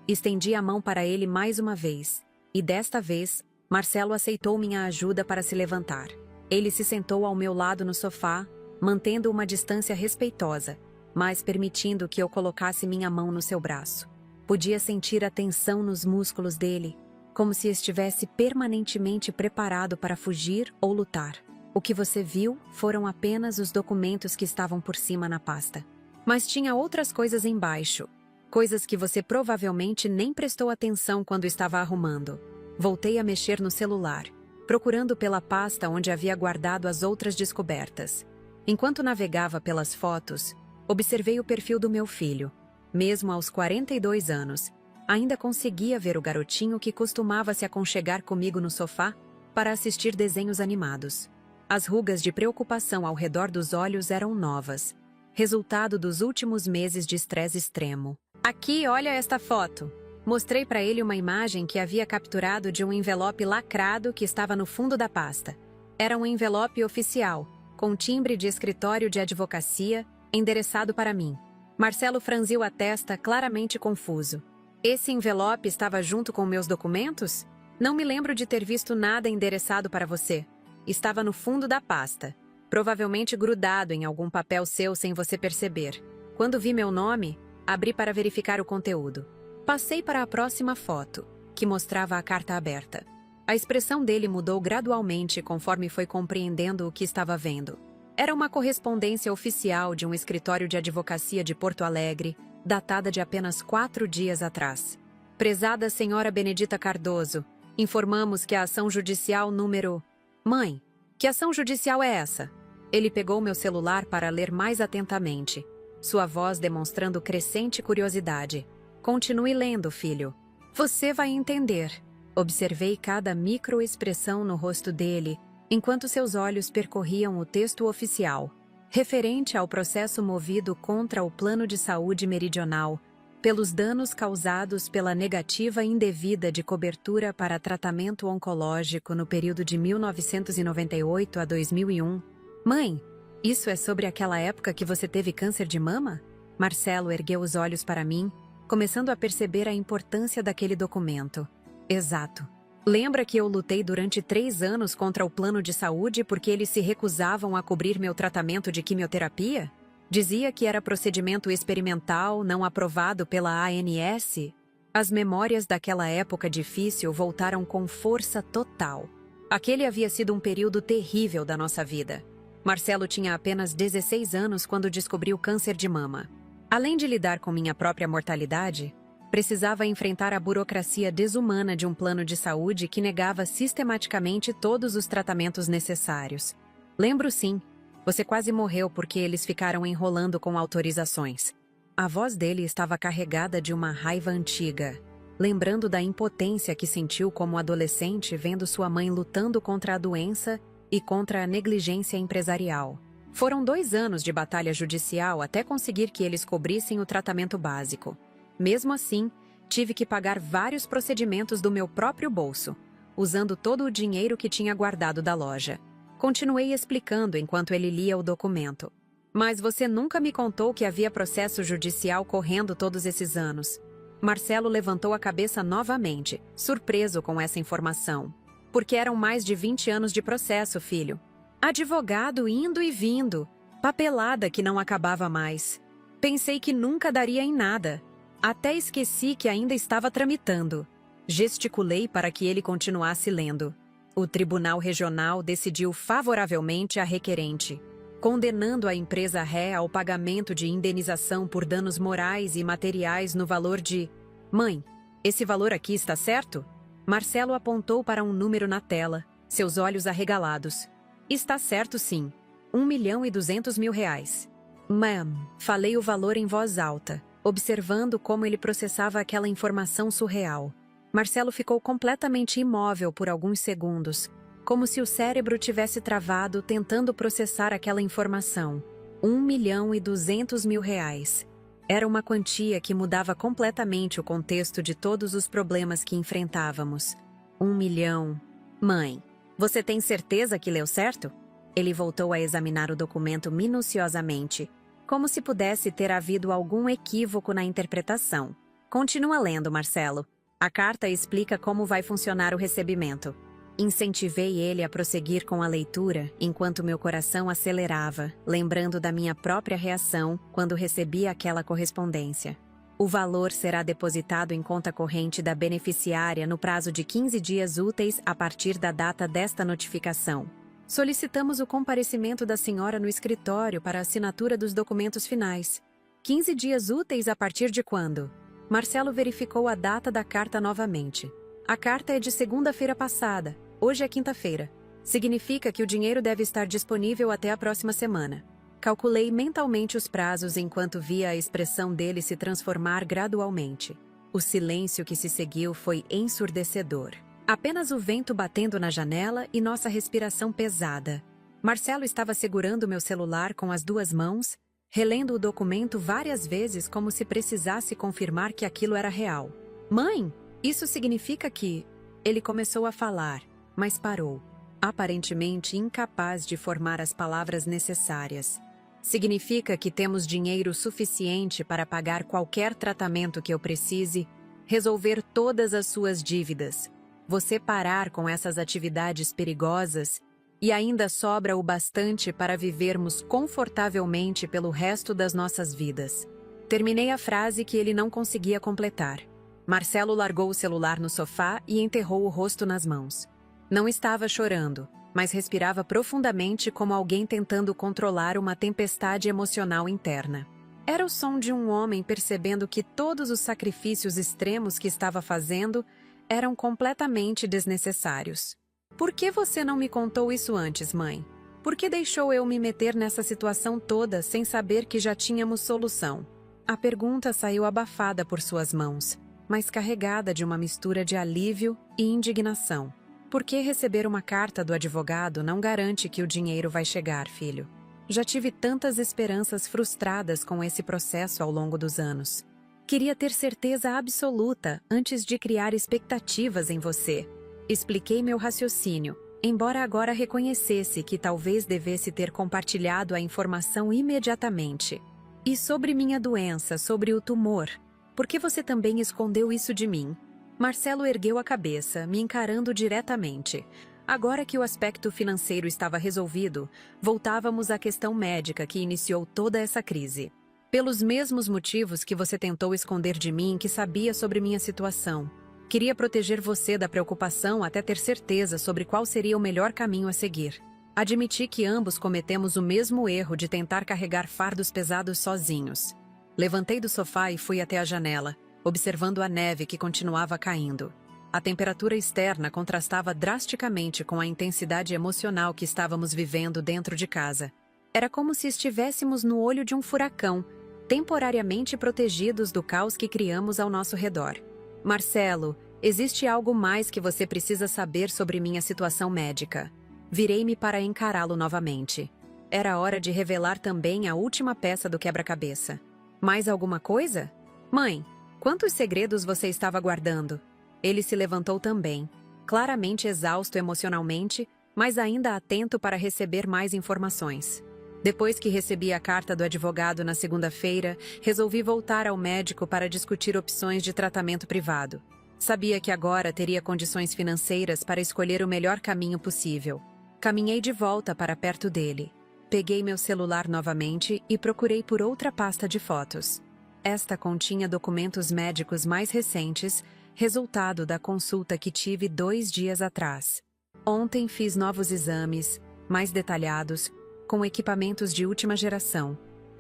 Estendi a mão para ele mais uma vez. E desta vez, Marcelo aceitou minha ajuda para se levantar. Ele se sentou ao meu lado no sofá, mantendo uma distância respeitosa, mas permitindo que eu colocasse minha mão no seu braço. Podia sentir a tensão nos músculos dele, como se estivesse permanentemente preparado para fugir ou lutar. O que você viu foram apenas os documentos que estavam por cima na pasta. Mas tinha outras coisas embaixo, coisas que você provavelmente nem prestou atenção quando estava arrumando. Voltei a mexer no celular, procurando pela pasta onde havia guardado as outras descobertas. Enquanto navegava pelas fotos, observei o perfil do meu filho. Mesmo aos 42 anos, ainda conseguia ver o garotinho que costumava se aconchegar comigo no sofá para assistir desenhos animados. As rugas de preocupação ao redor dos olhos eram novas, resultado dos últimos meses de estresse extremo. Aqui, olha esta foto. Mostrei para ele uma imagem que havia capturado de um envelope lacrado que estava no fundo da pasta. Era um envelope oficial, com timbre de escritório de advocacia, endereçado para mim. Marcelo franziu a testa, claramente confuso. Esse envelope estava junto com meus documentos? Não me lembro de ter visto nada endereçado para você. Estava no fundo da pasta, provavelmente grudado em algum papel seu sem você perceber. Quando vi meu nome, abri para verificar o conteúdo. Passei para a próxima foto, que mostrava a carta aberta. A expressão dele mudou gradualmente conforme foi compreendendo o que estava vendo. Era uma correspondência oficial de um escritório de advocacia de Porto Alegre, datada de apenas 4 dias atrás. Prezada senhora Benedita Cardoso, informamos que a ação judicial número... Mãe, que ação judicial é essa? Ele pegou meu celular para ler mais atentamente, sua voz demonstrando crescente curiosidade. Continue lendo, filho. Você vai entender. Observei cada microexpressão no rosto dele, enquanto seus olhos percorriam o texto oficial, referente ao processo movido contra o Plano de Saúde Meridional, pelos danos causados pela negativa indevida de cobertura para tratamento oncológico no período de 1998 a 2001. Mãe, isso é sobre aquela época que você teve câncer de mama? Marcelo ergueu os olhos para mim, começando a perceber a importância daquele documento. Exato. Lembra que eu lutei durante 3 anos contra o plano de saúde porque eles se recusavam a cobrir meu tratamento de quimioterapia? Dizia que era procedimento experimental não aprovado pela ANS? As memórias daquela época difícil voltaram com força total. Aquele havia sido um período terrível da nossa vida. Marcelo tinha apenas 16 anos quando descobriu câncer de mama. Além de lidar com minha própria mortalidade, precisava enfrentar a burocracia desumana de um plano de saúde que negava sistematicamente todos os tratamentos necessários. Lembro sim, você quase morreu porque eles ficaram enrolando com autorizações. A voz dele estava carregada de uma raiva antiga, lembrando da impotência que sentiu como adolescente vendo sua mãe lutando contra a doença e contra a negligência empresarial. Foram 2 anos de batalha judicial até conseguir que eles cobrissem o tratamento básico. Mesmo assim, tive que pagar vários procedimentos do meu próprio bolso, usando todo o dinheiro que tinha guardado da loja. Continuei explicando enquanto ele lia o documento. Mas você nunca me contou que havia processo judicial correndo todos esses anos. Marcelo levantou a cabeça novamente, surpreso com essa informação. Porque eram mais de 20 anos de processo, filho. Advogado indo e vindo, papelada que não acabava mais. Pensei que nunca daria em nada. Até esqueci que ainda estava tramitando. Gesticulei para que ele continuasse lendo. O Tribunal Regional decidiu favoravelmente a requerente, condenando a empresa ré ao pagamento de indenização por danos morais e materiais no valor de... Mãe, esse valor aqui está certo? Marcelo apontou para um número na tela, seus olhos arregalados. Está certo sim, R$1.200.000. Ma'am, falei o valor em voz alta, observando como ele processava aquela informação surreal. Marcelo ficou completamente imóvel por alguns segundos, como se o cérebro tivesse travado tentando processar aquela informação. R$1.200.000. Era uma quantia que mudava completamente o contexto de todos os problemas que enfrentávamos. 1 milhão. Mãe, você tem certeza que leu certo? Ele voltou a examinar o documento minuciosamente, como se pudesse ter havido algum equívoco na interpretação. Continua lendo, Marcelo. A carta explica como vai funcionar o recebimento. Incentivei ele a prosseguir com a leitura, enquanto meu coração acelerava, lembrando da minha própria reação quando recebi aquela correspondência. O valor será depositado em conta corrente da beneficiária no prazo de 15 dias úteis a partir da data desta notificação. Solicitamos o comparecimento da senhora no escritório para a assinatura dos documentos finais. 15 dias úteis a partir de quando? Marcelo verificou a data da carta novamente. A carta é de segunda-feira passada. Hoje é quinta-feira. Significa que o dinheiro deve estar disponível até a próxima semana. Calculei mentalmente os prazos enquanto via a expressão dele se transformar gradualmente. O silêncio que se seguiu foi ensurdecedor. Apenas o vento batendo na janela e nossa respiração pesada. Marcelo estava segurando meu celular com as 2 mãos, relendo o documento várias vezes como se precisasse confirmar que aquilo era real. Mãe, isso significa que... Ele começou a falar, mas parou, aparentemente incapaz de formar as palavras necessárias. Significa que temos dinheiro suficiente para pagar qualquer tratamento que eu precise, resolver todas as suas dívidas, você parar com essas atividades perigosas e ainda sobra o bastante para vivermos confortavelmente pelo resto das nossas vidas. Terminei a frase que ele não conseguia completar. Marcelo largou o celular no sofá e enterrou o rosto nas mãos. Não estava chorando, mas respirava profundamente como alguém tentando controlar uma tempestade emocional interna. Era o som de um homem percebendo que todos os sacrifícios extremos que estava fazendo eram completamente desnecessários. Por que você não me contou isso antes, mãe? Por que deixou eu me meter nessa situação toda sem saber que já tínhamos solução? A pergunta saiu abafada por suas mãos, mas carregada de uma mistura de alívio e indignação. Por que receber uma carta do advogado não garante que o dinheiro vai chegar, filho? Já tive tantas esperanças frustradas com esse processo ao longo dos anos. Queria ter certeza absoluta antes de criar expectativas em você. Expliquei meu raciocínio, embora agora reconhecesse que talvez devesse ter compartilhado a informação imediatamente. E sobre minha doença, sobre o tumor. Por que você também escondeu isso de mim? Marcelo ergueu a cabeça, me encarando diretamente. Agora que o aspecto financeiro estava resolvido, voltávamos à questão médica que iniciou toda essa crise. Pelos mesmos motivos que você tentou esconder de mim que sabia sobre minha situação. Queria proteger você da preocupação até ter certeza sobre qual seria o melhor caminho a seguir. Admiti que ambos cometemos o mesmo erro de tentar carregar fardos pesados sozinhos. Levantei do sofá e fui até a janela, observando a neve que continuava caindo. A temperatura externa contrastava drasticamente com a intensidade emocional que estávamos vivendo dentro de casa. Era como se estivéssemos no olho de um furacão, temporariamente protegidos do caos que criamos ao nosso redor. Marcelo, existe algo mais que você precisa saber sobre minha situação médica. Virei-me para encará-lo novamente. Era hora de revelar também a última peça do quebra-cabeça. Mais alguma coisa? Mãe, quantos segredos você estava guardando? Ele se levantou também, claramente exausto emocionalmente, mas ainda atento para receber mais informações. Depois que recebi a carta do advogado na segunda-feira, resolvi voltar ao médico para discutir opções de tratamento privado. Sabia que agora teria condições financeiras para escolher o melhor caminho possível. Caminhei de volta para perto dele. Peguei meu celular novamente e procurei por outra pasta de fotos. Esta continha documentos médicos mais recentes, resultado da consulta que tive 2 dias atrás. Ontem fiz novos exames, mais detalhados, com equipamentos de última geração.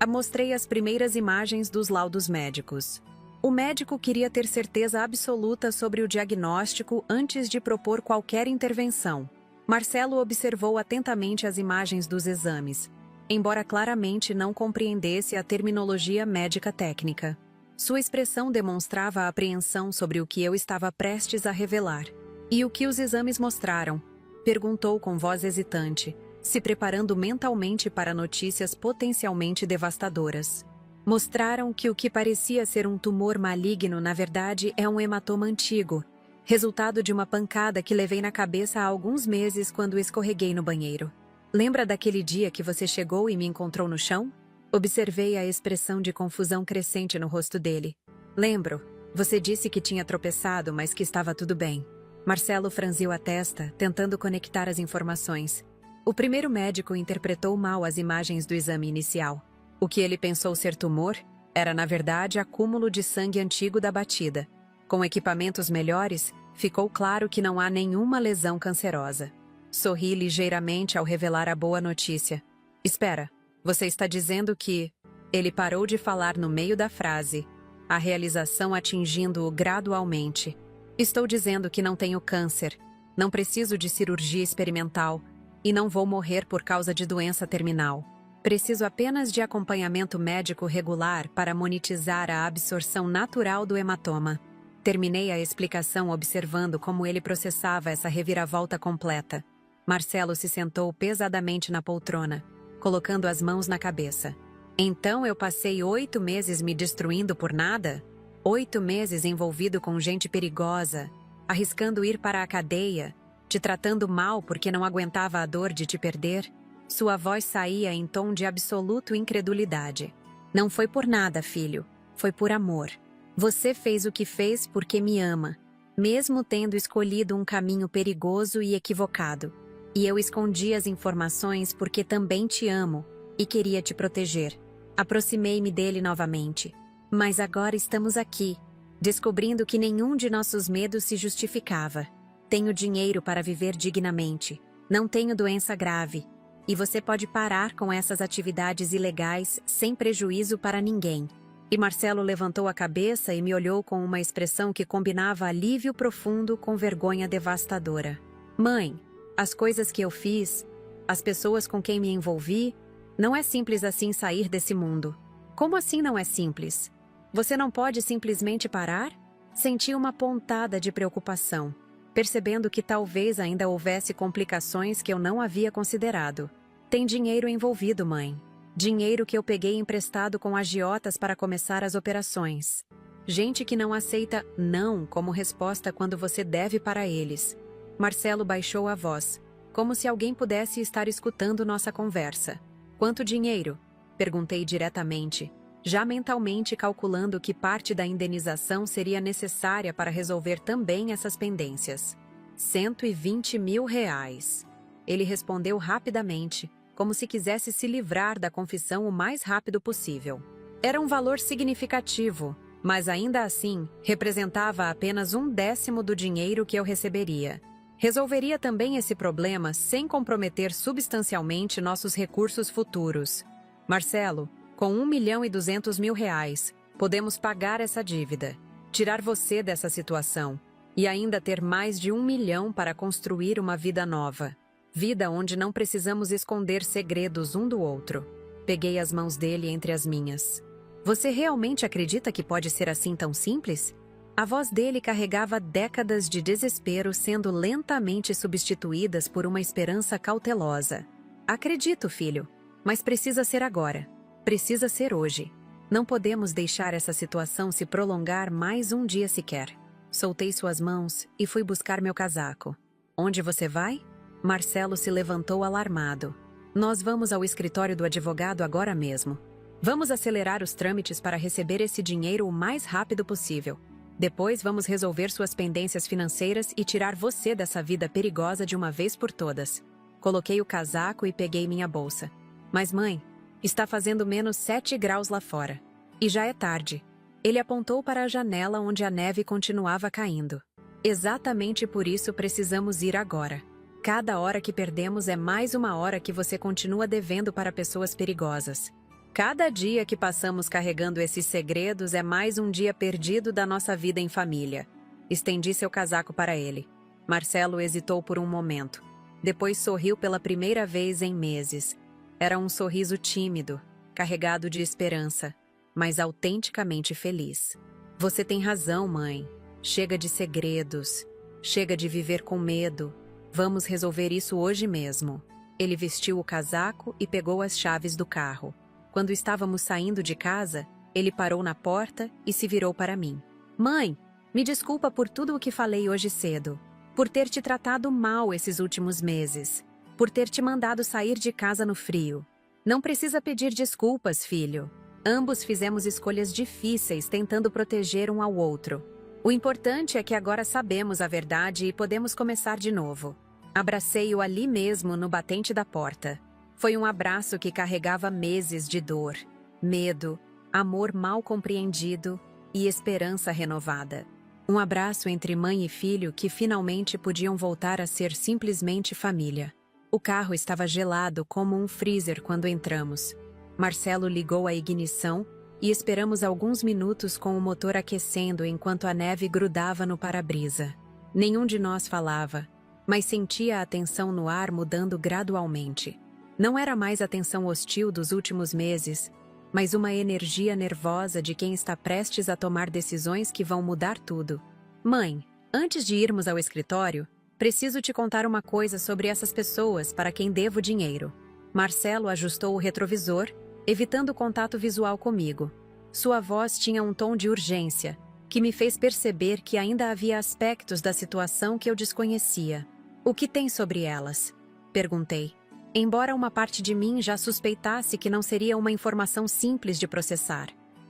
Mostrei as primeiras imagens dos laudos médicos. O médico queria ter certeza absoluta sobre o diagnóstico antes de propor qualquer intervenção. Marcelo observou atentamente as imagens dos exames, embora claramente não compreendesse a terminologia médica técnica. Sua expressão demonstrava apreensão sobre o que eu estava prestes a revelar. E o que os exames mostraram? Perguntou com voz hesitante, se preparando mentalmente para notícias potencialmente devastadoras. Mostraram que o que parecia ser um tumor maligno na verdade é um hematoma antigo, resultado de uma pancada que levei na cabeça há alguns meses quando escorreguei no banheiro. Lembra daquele dia que você chegou e me encontrou no chão? Observei a expressão de confusão crescente no rosto dele. Lembro, você disse que tinha tropeçado, mas que estava tudo bem. Marcelo franziu a testa, tentando conectar as informações. O primeiro médico interpretou mal as imagens do exame inicial. O que ele pensou ser tumor era, na verdade, acúmulo de sangue antigo da batida. Com equipamentos melhores, ficou claro que não há nenhuma lesão cancerosa. Sorri ligeiramente ao revelar a boa notícia. Espera. Você está dizendo que... Ele parou de falar no meio da frase, a realização atingindo-o gradualmente. Estou dizendo que não tenho câncer, não preciso de cirurgia experimental e não vou morrer por causa de doença terminal. Preciso apenas de acompanhamento médico regular para monitorar a absorção natural do hematoma. Terminei a explicação observando como ele processava essa reviravolta completa. Marcelo se sentou pesadamente na poltrona, colocando as mãos na cabeça. Então eu passei 8 meses me destruindo por nada? 8 meses envolvido com gente perigosa, arriscando ir para a cadeia, te tratando mal porque não aguentava a dor de te perder? Sua voz saía em tom de absoluta incredulidade. Não foi por nada, filho. Foi por amor. Você fez o que fez porque me ama, mesmo tendo escolhido um caminho perigoso e equivocado. E eu escondi as informações porque também te amo e queria te proteger. Aproximei-me dele novamente. Mas agora estamos aqui. descobrindo que nenhum de nossos medos se justificava. Tenho dinheiro para viver dignamente, não tenho doença grave, e você pode parar com essas atividades ilegais sem prejuízo para ninguém. E Marcelo levantou a cabeça e me olhou com uma expressão que combinava alívio profundo com vergonha devastadora. Mãe, as coisas que eu fiz, as pessoas com quem me envolvi, não é simples assim sair desse mundo. Como assim não é simples? Você não pode simplesmente parar? Senti uma pontada de preocupação, percebendo que talvez ainda houvesse complicações que eu não havia considerado. Tem dinheiro envolvido, mãe. Dinheiro que eu peguei emprestado com agiotas para começar as operações. Gente que não aceita não como resposta quando você deve para eles. Marcelo baixou a voz, como se alguém pudesse estar escutando nossa conversa. Quanto dinheiro? Perguntei diretamente, já mentalmente calculando que parte da indenização seria necessária para resolver também essas pendências. 120 mil reais. Ele respondeu rapidamente, como se quisesse se livrar da confissão o mais rápido possível. Era um valor significativo, mas ainda assim representava apenas 1/10 do dinheiro que eu receberia. Resolveria também esse problema sem comprometer substancialmente nossos recursos futuros. Marcelo, com 1.200.000 reais, podemos pagar essa dívida, tirar você dessa situação e ainda ter mais de 1 milhão para construir uma vida nova. Vida onde não precisamos esconder segredos um do outro. Peguei as mãos dele entre as minhas. Você realmente acredita que pode ser assim tão simples? A voz dele carregava décadas de desespero sendo lentamente substituídas por uma esperança cautelosa. Acredito, filho, mas precisa ser agora. Precisa ser hoje. Não podemos deixar essa situação se prolongar mais um dia sequer. Soltei suas mãos e fui buscar meu casaco. Onde você vai? Marcelo se levantou alarmado. Nós vamos ao escritório do advogado agora mesmo. Vamos acelerar os trâmites para receber esse dinheiro o mais rápido possível. Depois vamos resolver suas pendências financeiras e tirar você dessa vida perigosa de uma vez por todas. Coloquei o casaco e peguei minha bolsa. Mas mãe, está fazendo menos 7 graus lá fora. E já é tarde. Ele apontou para a janela onde a neve continuava caindo. Exatamente por isso precisamos ir agora. Cada hora que perdemos é mais uma hora que você continua devendo para pessoas perigosas. Cada dia que passamos carregando esses segredos é mais um dia perdido da nossa vida em família. Estendi seu casaco para ele. Marcelo hesitou por um momento. Depois sorriu pela primeira vez em meses. Era um sorriso tímido, carregado de esperança, mas autenticamente feliz. Você tem razão, mãe. Chega de segredos. Chega de viver com medo. Vamos resolver isso hoje mesmo. Ele vestiu o casaco e pegou as chaves do carro. Quando estávamos saindo de casa, ele parou na porta e se virou para mim. Mãe, me desculpa por tudo o que falei hoje cedo. Por ter te tratado mal esses últimos meses. Por ter te mandado sair de casa no frio. Não precisa pedir desculpas, filho. Ambos fizemos escolhas difíceis tentando proteger um ao outro. O importante é que agora sabemos a verdade e podemos começar de novo. Abracei-o ali mesmo no batente da porta. Foi um abraço que carregava meses de dor, medo, amor mal compreendido e esperança renovada. Um abraço entre mãe e filho que finalmente podiam voltar a ser simplesmente família. O carro estava gelado como um freezer quando entramos. Marcelo ligou a ignição e esperamos alguns minutos com o motor aquecendo enquanto a neve grudava no para-brisa. Nenhum de nós falava, mas sentia a tensão no ar mudando gradualmente. Não era mais a tensão hostil dos últimos meses, mas uma energia nervosa de quem está prestes a tomar decisões que vão mudar tudo. Mãe, antes de irmos ao escritório, preciso te contar uma coisa sobre essas pessoas para quem devo dinheiro. Marcelo ajustou o retrovisor, evitando contato visual comigo. Sua voz tinha um tom de urgência, que me fez perceber que ainda havia aspectos da situação que eu desconhecia. O que tem sobre elas? Perguntei. Embora uma parte de mim já suspeitasse que não seria uma informação simples de processar.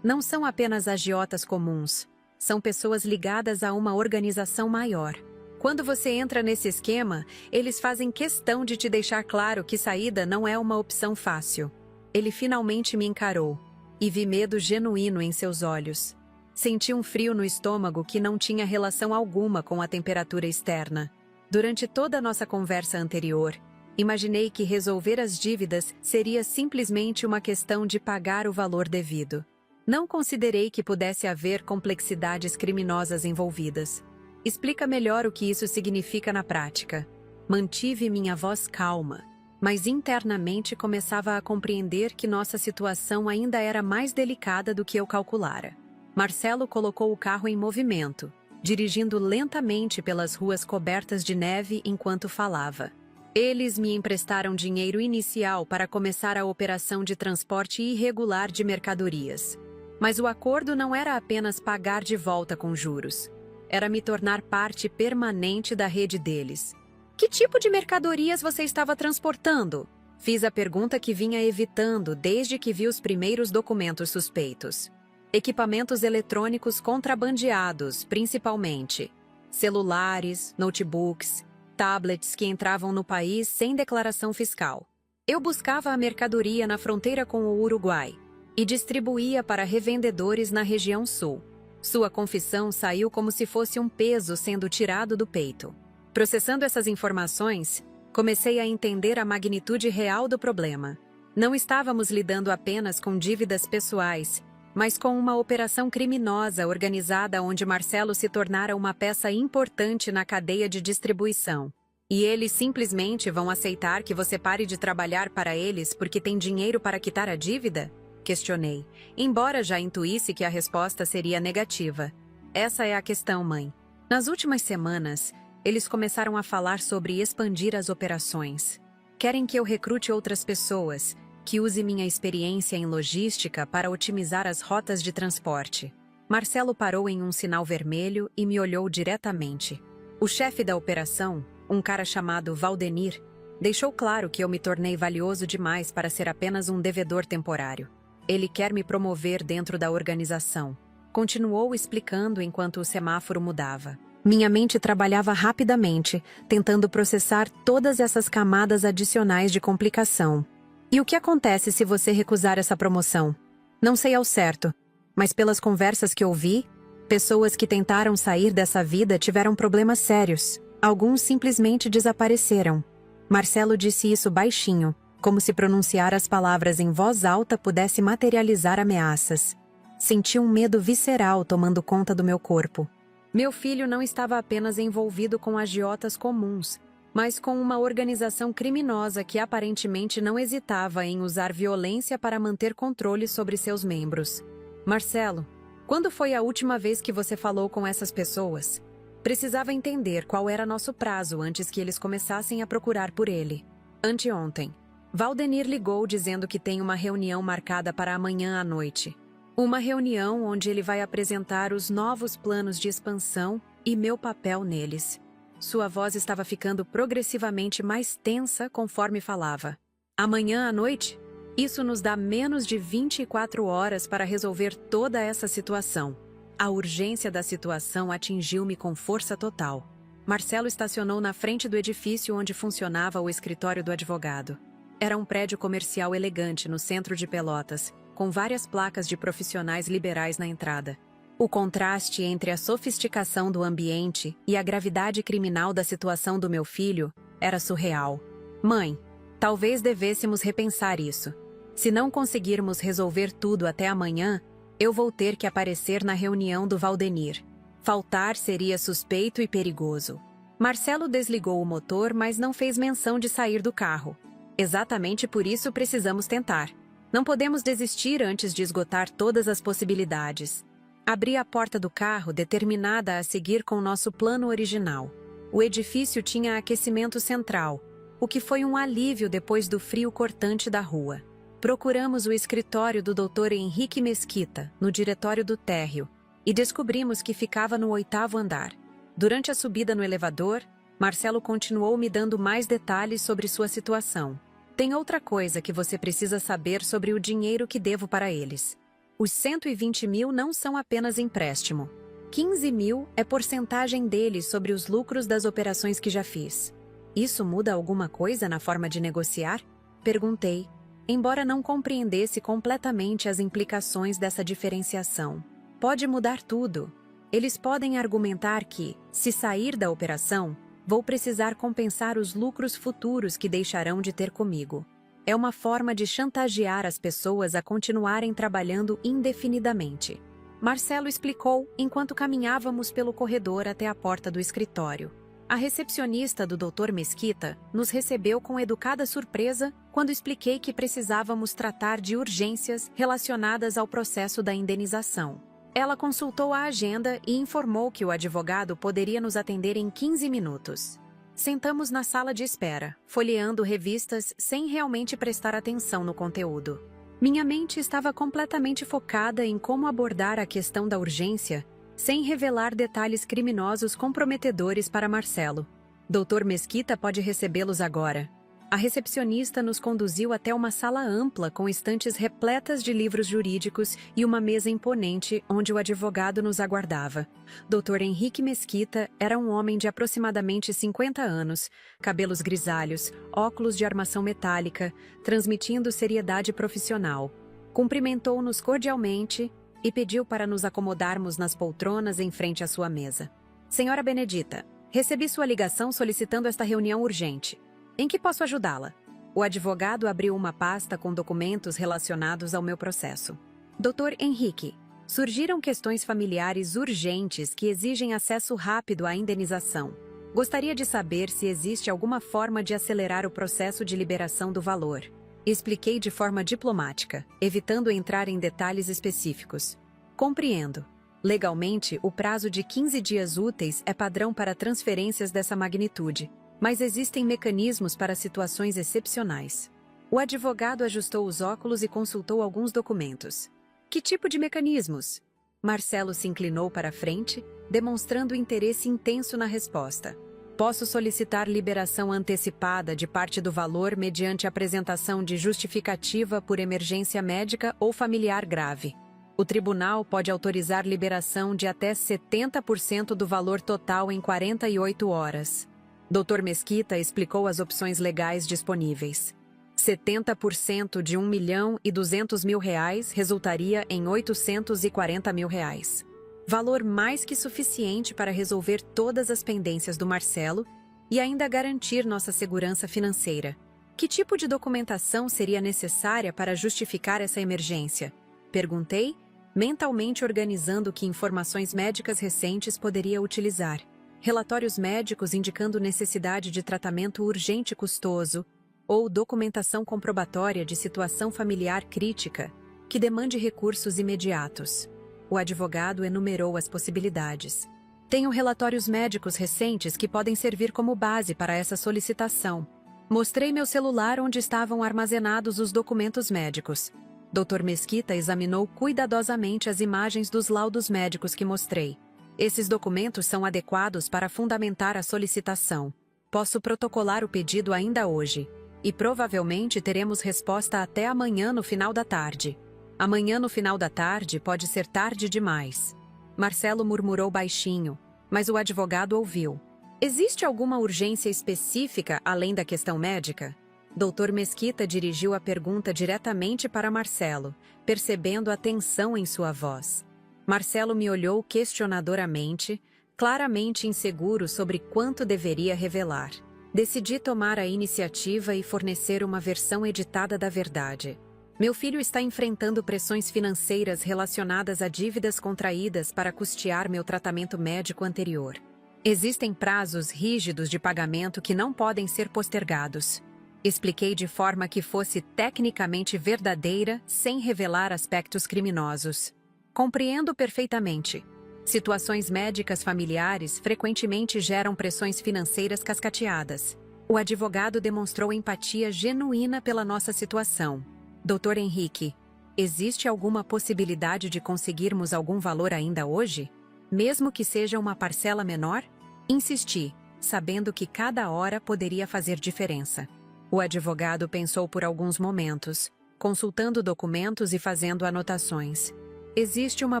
Não são apenas agiotas comuns. São pessoas ligadas a uma organização maior. Quando você entra nesse esquema, eles fazem questão de te deixar claro que saída não é uma opção fácil. Ele finalmente me encarou, e vi medo genuíno em seus olhos. Senti um frio no estômago que não tinha relação alguma com a temperatura externa. Durante toda a nossa conversa anterior, imaginei que resolver as dívidas seria simplesmente uma questão de pagar o valor devido. Não considerei que pudesse haver complexidades criminosas envolvidas. Explica melhor o que isso significa na prática. Mantive minha voz calma, mas internamente começava a compreender que nossa situação ainda era mais delicada do que eu calculara. Marcelo colocou o carro em movimento, dirigindo lentamente pelas ruas cobertas de neve enquanto falava. Eles me emprestaram dinheiro inicial para começar a operação de transporte irregular de mercadorias. Mas o acordo não era apenas pagar de volta com juros. Era me tornar parte permanente da rede deles. Que tipo de mercadorias você estava transportando? Fiz a pergunta que vinha evitando desde que vi os primeiros documentos suspeitos. Equipamentos eletrônicos contrabandeados, principalmente. Celulares, notebooks, tablets que entravam no país sem declaração fiscal. Eu buscava a mercadoria na fronteira com o Uruguai e distribuía para revendedores na região sul. Sua confissão saiu como se fosse um peso sendo tirado do peito. Processando essas informações, comecei a entender a magnitude real do problema. Não estávamos lidando apenas com dívidas pessoais, mas com uma operação criminosa organizada onde Marcelo se tornara uma peça importante na cadeia de distribuição. E eles simplesmente vão aceitar que você pare de trabalhar para eles porque tem dinheiro para quitar a dívida? Questionei, embora já intuísse que a resposta seria negativa. Essa é a questão, mãe. Nas últimas semanas, eles começaram a falar sobre expandir as operações. Querem que eu recrute outras pessoas, que use minha experiência em logística para otimizar as rotas de transporte. Marcelo parou em um sinal vermelho e me olhou diretamente. O chefe da operação, um cara chamado Valdenir, deixou claro que eu me tornei valioso demais para ser apenas um devedor temporário. Ele quer me promover dentro da organização. Continuou explicando enquanto o semáforo mudava. Minha mente trabalhava rapidamente, tentando processar todas essas camadas adicionais de complicação. E o que acontece se você recusar essa promoção? Não sei ao certo, mas pelas conversas que ouvi, pessoas que tentaram sair dessa vida tiveram problemas sérios. Alguns simplesmente desapareceram. Marcelo disse isso baixinho, como se pronunciar as palavras em voz alta pudesse materializar ameaças. Senti um medo visceral tomando conta do meu corpo. Meu filho não estava apenas envolvido com agiotas comuns, mas com uma organização criminosa que aparentemente não hesitava em usar violência para manter controle sobre seus membros. Marcelo, quando foi a última vez que você falou com essas pessoas? Precisava entender qual era nosso prazo antes que eles começassem a procurar por ele. Anteontem, Valdenir ligou dizendo que tem uma reunião marcada para amanhã à noite. Uma reunião onde ele vai apresentar os novos planos de expansão e meu papel neles. Sua voz estava ficando progressivamente mais tensa conforme falava. Amanhã à noite? Isso nos dá menos de 24 horas para resolver toda essa situação. A urgência da situação atingiu-me com força total. Marcelo estacionou na frente do edifício onde funcionava o escritório do advogado. Era um prédio comercial elegante no centro de Pelotas, com várias placas de profissionais liberais na entrada. O contraste entre a sofisticação do ambiente e a gravidade criminal da situação do meu filho era surreal. Mãe, talvez devêssemos repensar isso. Se não conseguirmos resolver tudo até amanhã, eu vou ter que aparecer na reunião do Valdenir. Faltar seria suspeito e perigoso. Marcelo desligou o motor, mas não fez menção de sair do carro. Exatamente por isso precisamos tentar. Não podemos desistir antes de esgotar todas as possibilidades. Abri a porta do carro, determinada a seguir com nosso plano original. O edifício tinha aquecimento central, o que foi um alívio depois do frio cortante da rua. Procuramos o escritório do Dr. Henrique Mesquita, no diretório do térreo, e descobrimos que ficava no 8º andar. Durante a subida no elevador, Marcelo continuou me dando mais detalhes sobre sua situação. Tem outra coisa que você precisa saber sobre o dinheiro que devo para eles. Os 120 mil não são apenas empréstimo. 15 mil é porcentagem deles sobre os lucros das operações que já fiz. Isso muda alguma coisa na forma de negociar? Perguntei, embora não compreendesse completamente as implicações dessa diferenciação. pode mudar tudo. Eles podem argumentar que, se sair da operação, vou precisar compensar os lucros futuros que deixarão de ter comigo. É uma forma de chantagear as pessoas a continuarem trabalhando indefinidamente. Marcelo explicou enquanto caminhávamos pelo corredor até a porta do escritório. A recepcionista do Dr. Mesquita nos recebeu com educada surpresa quando expliquei que precisávamos tratar de urgências relacionadas ao processo da indenização. Ela consultou a agenda e informou que o advogado poderia nos atender em 15 minutos. Sentamos na sala de espera, folheando revistas sem realmente prestar atenção no conteúdo. Minha mente estava completamente focada em como abordar a questão da urgência, sem revelar detalhes criminosos comprometedores para Marcelo. Dr. Mesquita pode recebê-los agora. A recepcionista nos conduziu até uma sala ampla com estantes repletas de livros jurídicos e uma mesa imponente onde o advogado nos aguardava. Dr. Henrique Mesquita era um homem de aproximadamente 50 anos, cabelos grisalhos, óculos de armação metálica, transmitindo seriedade profissional. Cumprimentou-nos cordialmente e pediu para nos acomodarmos nas poltronas em frente à sua mesa. Senhora Benedita, recebi sua ligação solicitando esta reunião urgente. Em que posso ajudá-la? O advogado abriu uma pasta com documentos relacionados ao meu processo. Dr. Henrique, surgiram questões familiares urgentes que exigem acesso rápido à indenização. Gostaria de saber se existe alguma forma de acelerar o processo de liberação do valor. Expliquei de forma diplomática, evitando entrar em detalhes específicos. Compreendo. Legalmente, o prazo de 15 dias úteis é padrão para transferências dessa magnitude. Mas existem mecanismos para situações excepcionais. O advogado ajustou os óculos e consultou alguns documentos. Que tipo de mecanismos? Marcelo se inclinou para a frente, demonstrando interesse intenso na resposta. Posso solicitar liberação antecipada de parte do valor mediante apresentação de justificativa por emergência médica ou familiar grave. O tribunal pode autorizar liberação de até 70% do valor total em 48 horas. Dr. Mesquita explicou as opções legais disponíveis. 70% de R$ 1.200.000 resultaria em R$ 840.000. Valor mais que suficiente para resolver todas as pendências do Marcelo e ainda garantir nossa segurança financeira. Que tipo de documentação seria necessária para justificar essa emergência? Perguntei, mentalmente organizando que informações médicas recentes poderia utilizar. Relatórios médicos indicando necessidade de tratamento urgente e custoso, ou documentação comprobatória de situação familiar crítica, que demande recursos imediatos. O advogado enumerou as possibilidades. Tenho relatórios médicos recentes que podem servir como base para essa solicitação. Mostrei meu celular onde estavam armazenados os documentos médicos. Dr. Mesquita examinou cuidadosamente as imagens dos laudos médicos que mostrei. Esses documentos são adequados para fundamentar a solicitação. Posso protocolar o pedido ainda hoje. E provavelmente teremos resposta até amanhã no final da tarde. Amanhã no final da tarde pode ser tarde demais. Marcelo murmurou baixinho, mas o advogado ouviu. Existe alguma urgência específica além da questão médica? Dr. Mesquita dirigiu a pergunta diretamente para Marcelo, percebendo a tensão em sua voz. Marcelo me olhou questionadoramente, claramente inseguro sobre quanto deveria revelar. Decidi tomar a iniciativa e fornecer uma versão editada da verdade. Meu filho está enfrentando pressões financeiras relacionadas a dívidas contraídas para custear meu tratamento médico anterior. Existem prazos rígidos de pagamento que não podem ser postergados. Expliquei de forma que fosse tecnicamente verdadeira, sem revelar aspectos criminosos. Compreendo perfeitamente. Situações médicas familiares frequentemente geram pressões financeiras cascateadas. O advogado demonstrou empatia genuína pela nossa situação. Dr. Henrique, existe alguma possibilidade de conseguirmos algum valor ainda hoje? Mesmo que seja uma parcela menor? Insisti, sabendo que cada hora poderia fazer diferença. O advogado pensou por alguns momentos, consultando documentos e fazendo anotações. Existe uma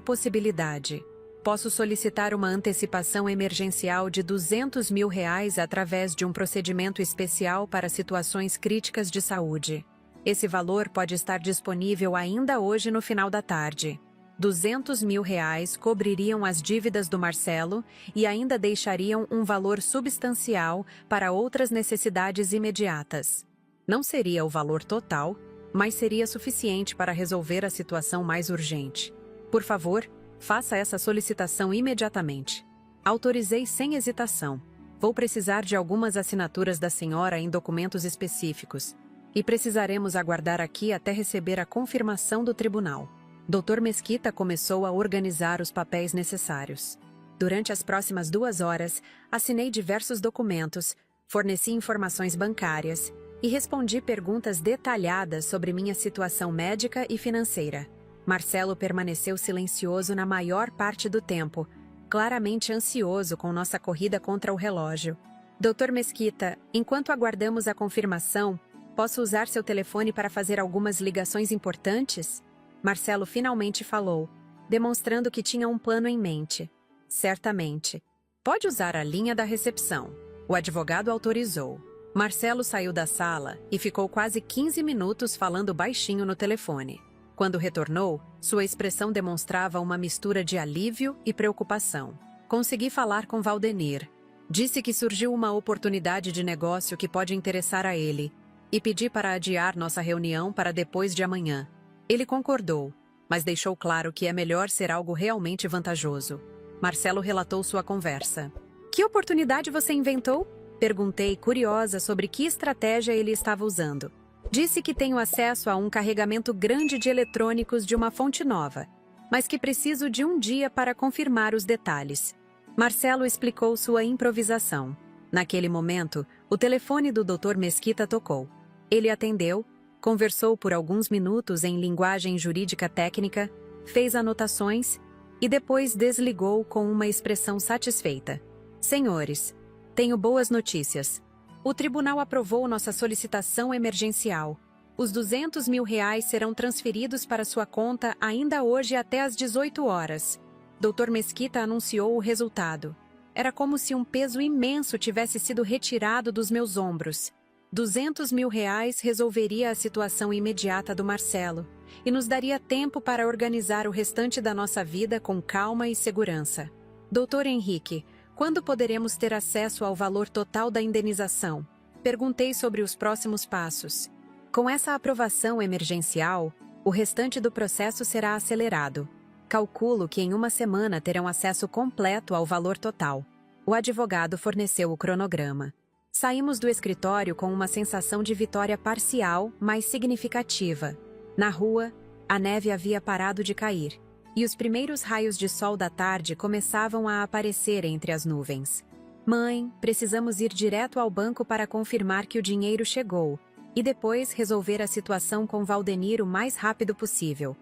possibilidade. Posso solicitar uma antecipação emergencial de R$ 200.000 através de um procedimento especial para situações críticas de saúde. Esse valor pode estar disponível ainda hoje no final da tarde. R$ 200.000 cobririam as dívidas do Marcelo e ainda deixariam um valor substancial para outras necessidades imediatas. Não seria o valor total, mas seria suficiente para resolver a situação mais urgente. Por favor, faça essa solicitação imediatamente. Autorizei sem hesitação. Vou precisar de algumas assinaturas da senhora em documentos específicos. E precisaremos aguardar aqui até receber a confirmação do tribunal. Dr. Mesquita começou a organizar os papéis necessários. Durante as próximas 2 horas, assinei diversos documentos, forneci informações bancárias e respondi perguntas detalhadas sobre minha situação médica e financeira. Marcelo permaneceu silencioso na maior parte do tempo, claramente ansioso com nossa corrida contra o relógio. Dr. Mesquita, enquanto aguardamos a confirmação, posso usar seu telefone para fazer algumas ligações importantes? Marcelo finalmente falou, demonstrando que tinha um plano em mente. Certamente. Pode usar a linha da recepção. O advogado autorizou. Marcelo saiu da sala e ficou quase 15 minutos falando baixinho no telefone. Quando retornou, sua expressão demonstrava uma mistura de alívio e preocupação. Consegui falar com Valdenir. Disse que surgiu uma oportunidade de negócio que pode interessar a ele e pedi para adiar nossa reunião para depois de amanhã. Ele concordou, mas deixou claro que é melhor ser algo realmente vantajoso. Marcelo relatou sua conversa. Que oportunidade você inventou? Perguntei, curiosa sobre que estratégia ele estava usando. Disse que tenho acesso a um carregamento grande de eletrônicos de uma fonte nova, mas que preciso de um dia para confirmar os detalhes. Marcelo explicou sua improvisação. Naquele momento, o telefone do Dr. Mesquita tocou. Ele atendeu, conversou por alguns minutos em linguagem jurídica técnica, fez anotações e depois desligou com uma expressão satisfeita. Senhores, tenho boas notícias. O tribunal aprovou nossa solicitação emergencial. Os R$ 200.000 serão transferidos para sua conta ainda hoje até às 18 horas. Dr. Mesquita anunciou o resultado. Era como se um peso imenso tivesse sido retirado dos meus ombros. R$ 200.000 resolveria a situação imediata do Marcelo e nos daria tempo para organizar o restante da nossa vida com calma e segurança. Dr. Henrique, quando poderemos ter acesso ao valor total da indenização? Perguntei sobre os próximos passos. Com essa aprovação emergencial, o restante do processo será acelerado. Calculo que em 1 semana terão acesso completo ao valor total. O advogado forneceu o cronograma. Saímos do escritório com uma sensação de vitória parcial, mas significativa. Na rua, a neve havia parado de cair, e os primeiros raios de sol da tarde começavam a aparecer entre as nuvens. Mãe, precisamos ir direto ao banco para confirmar que o dinheiro chegou, e depois resolver a situação com Valdenir o mais rápido possível.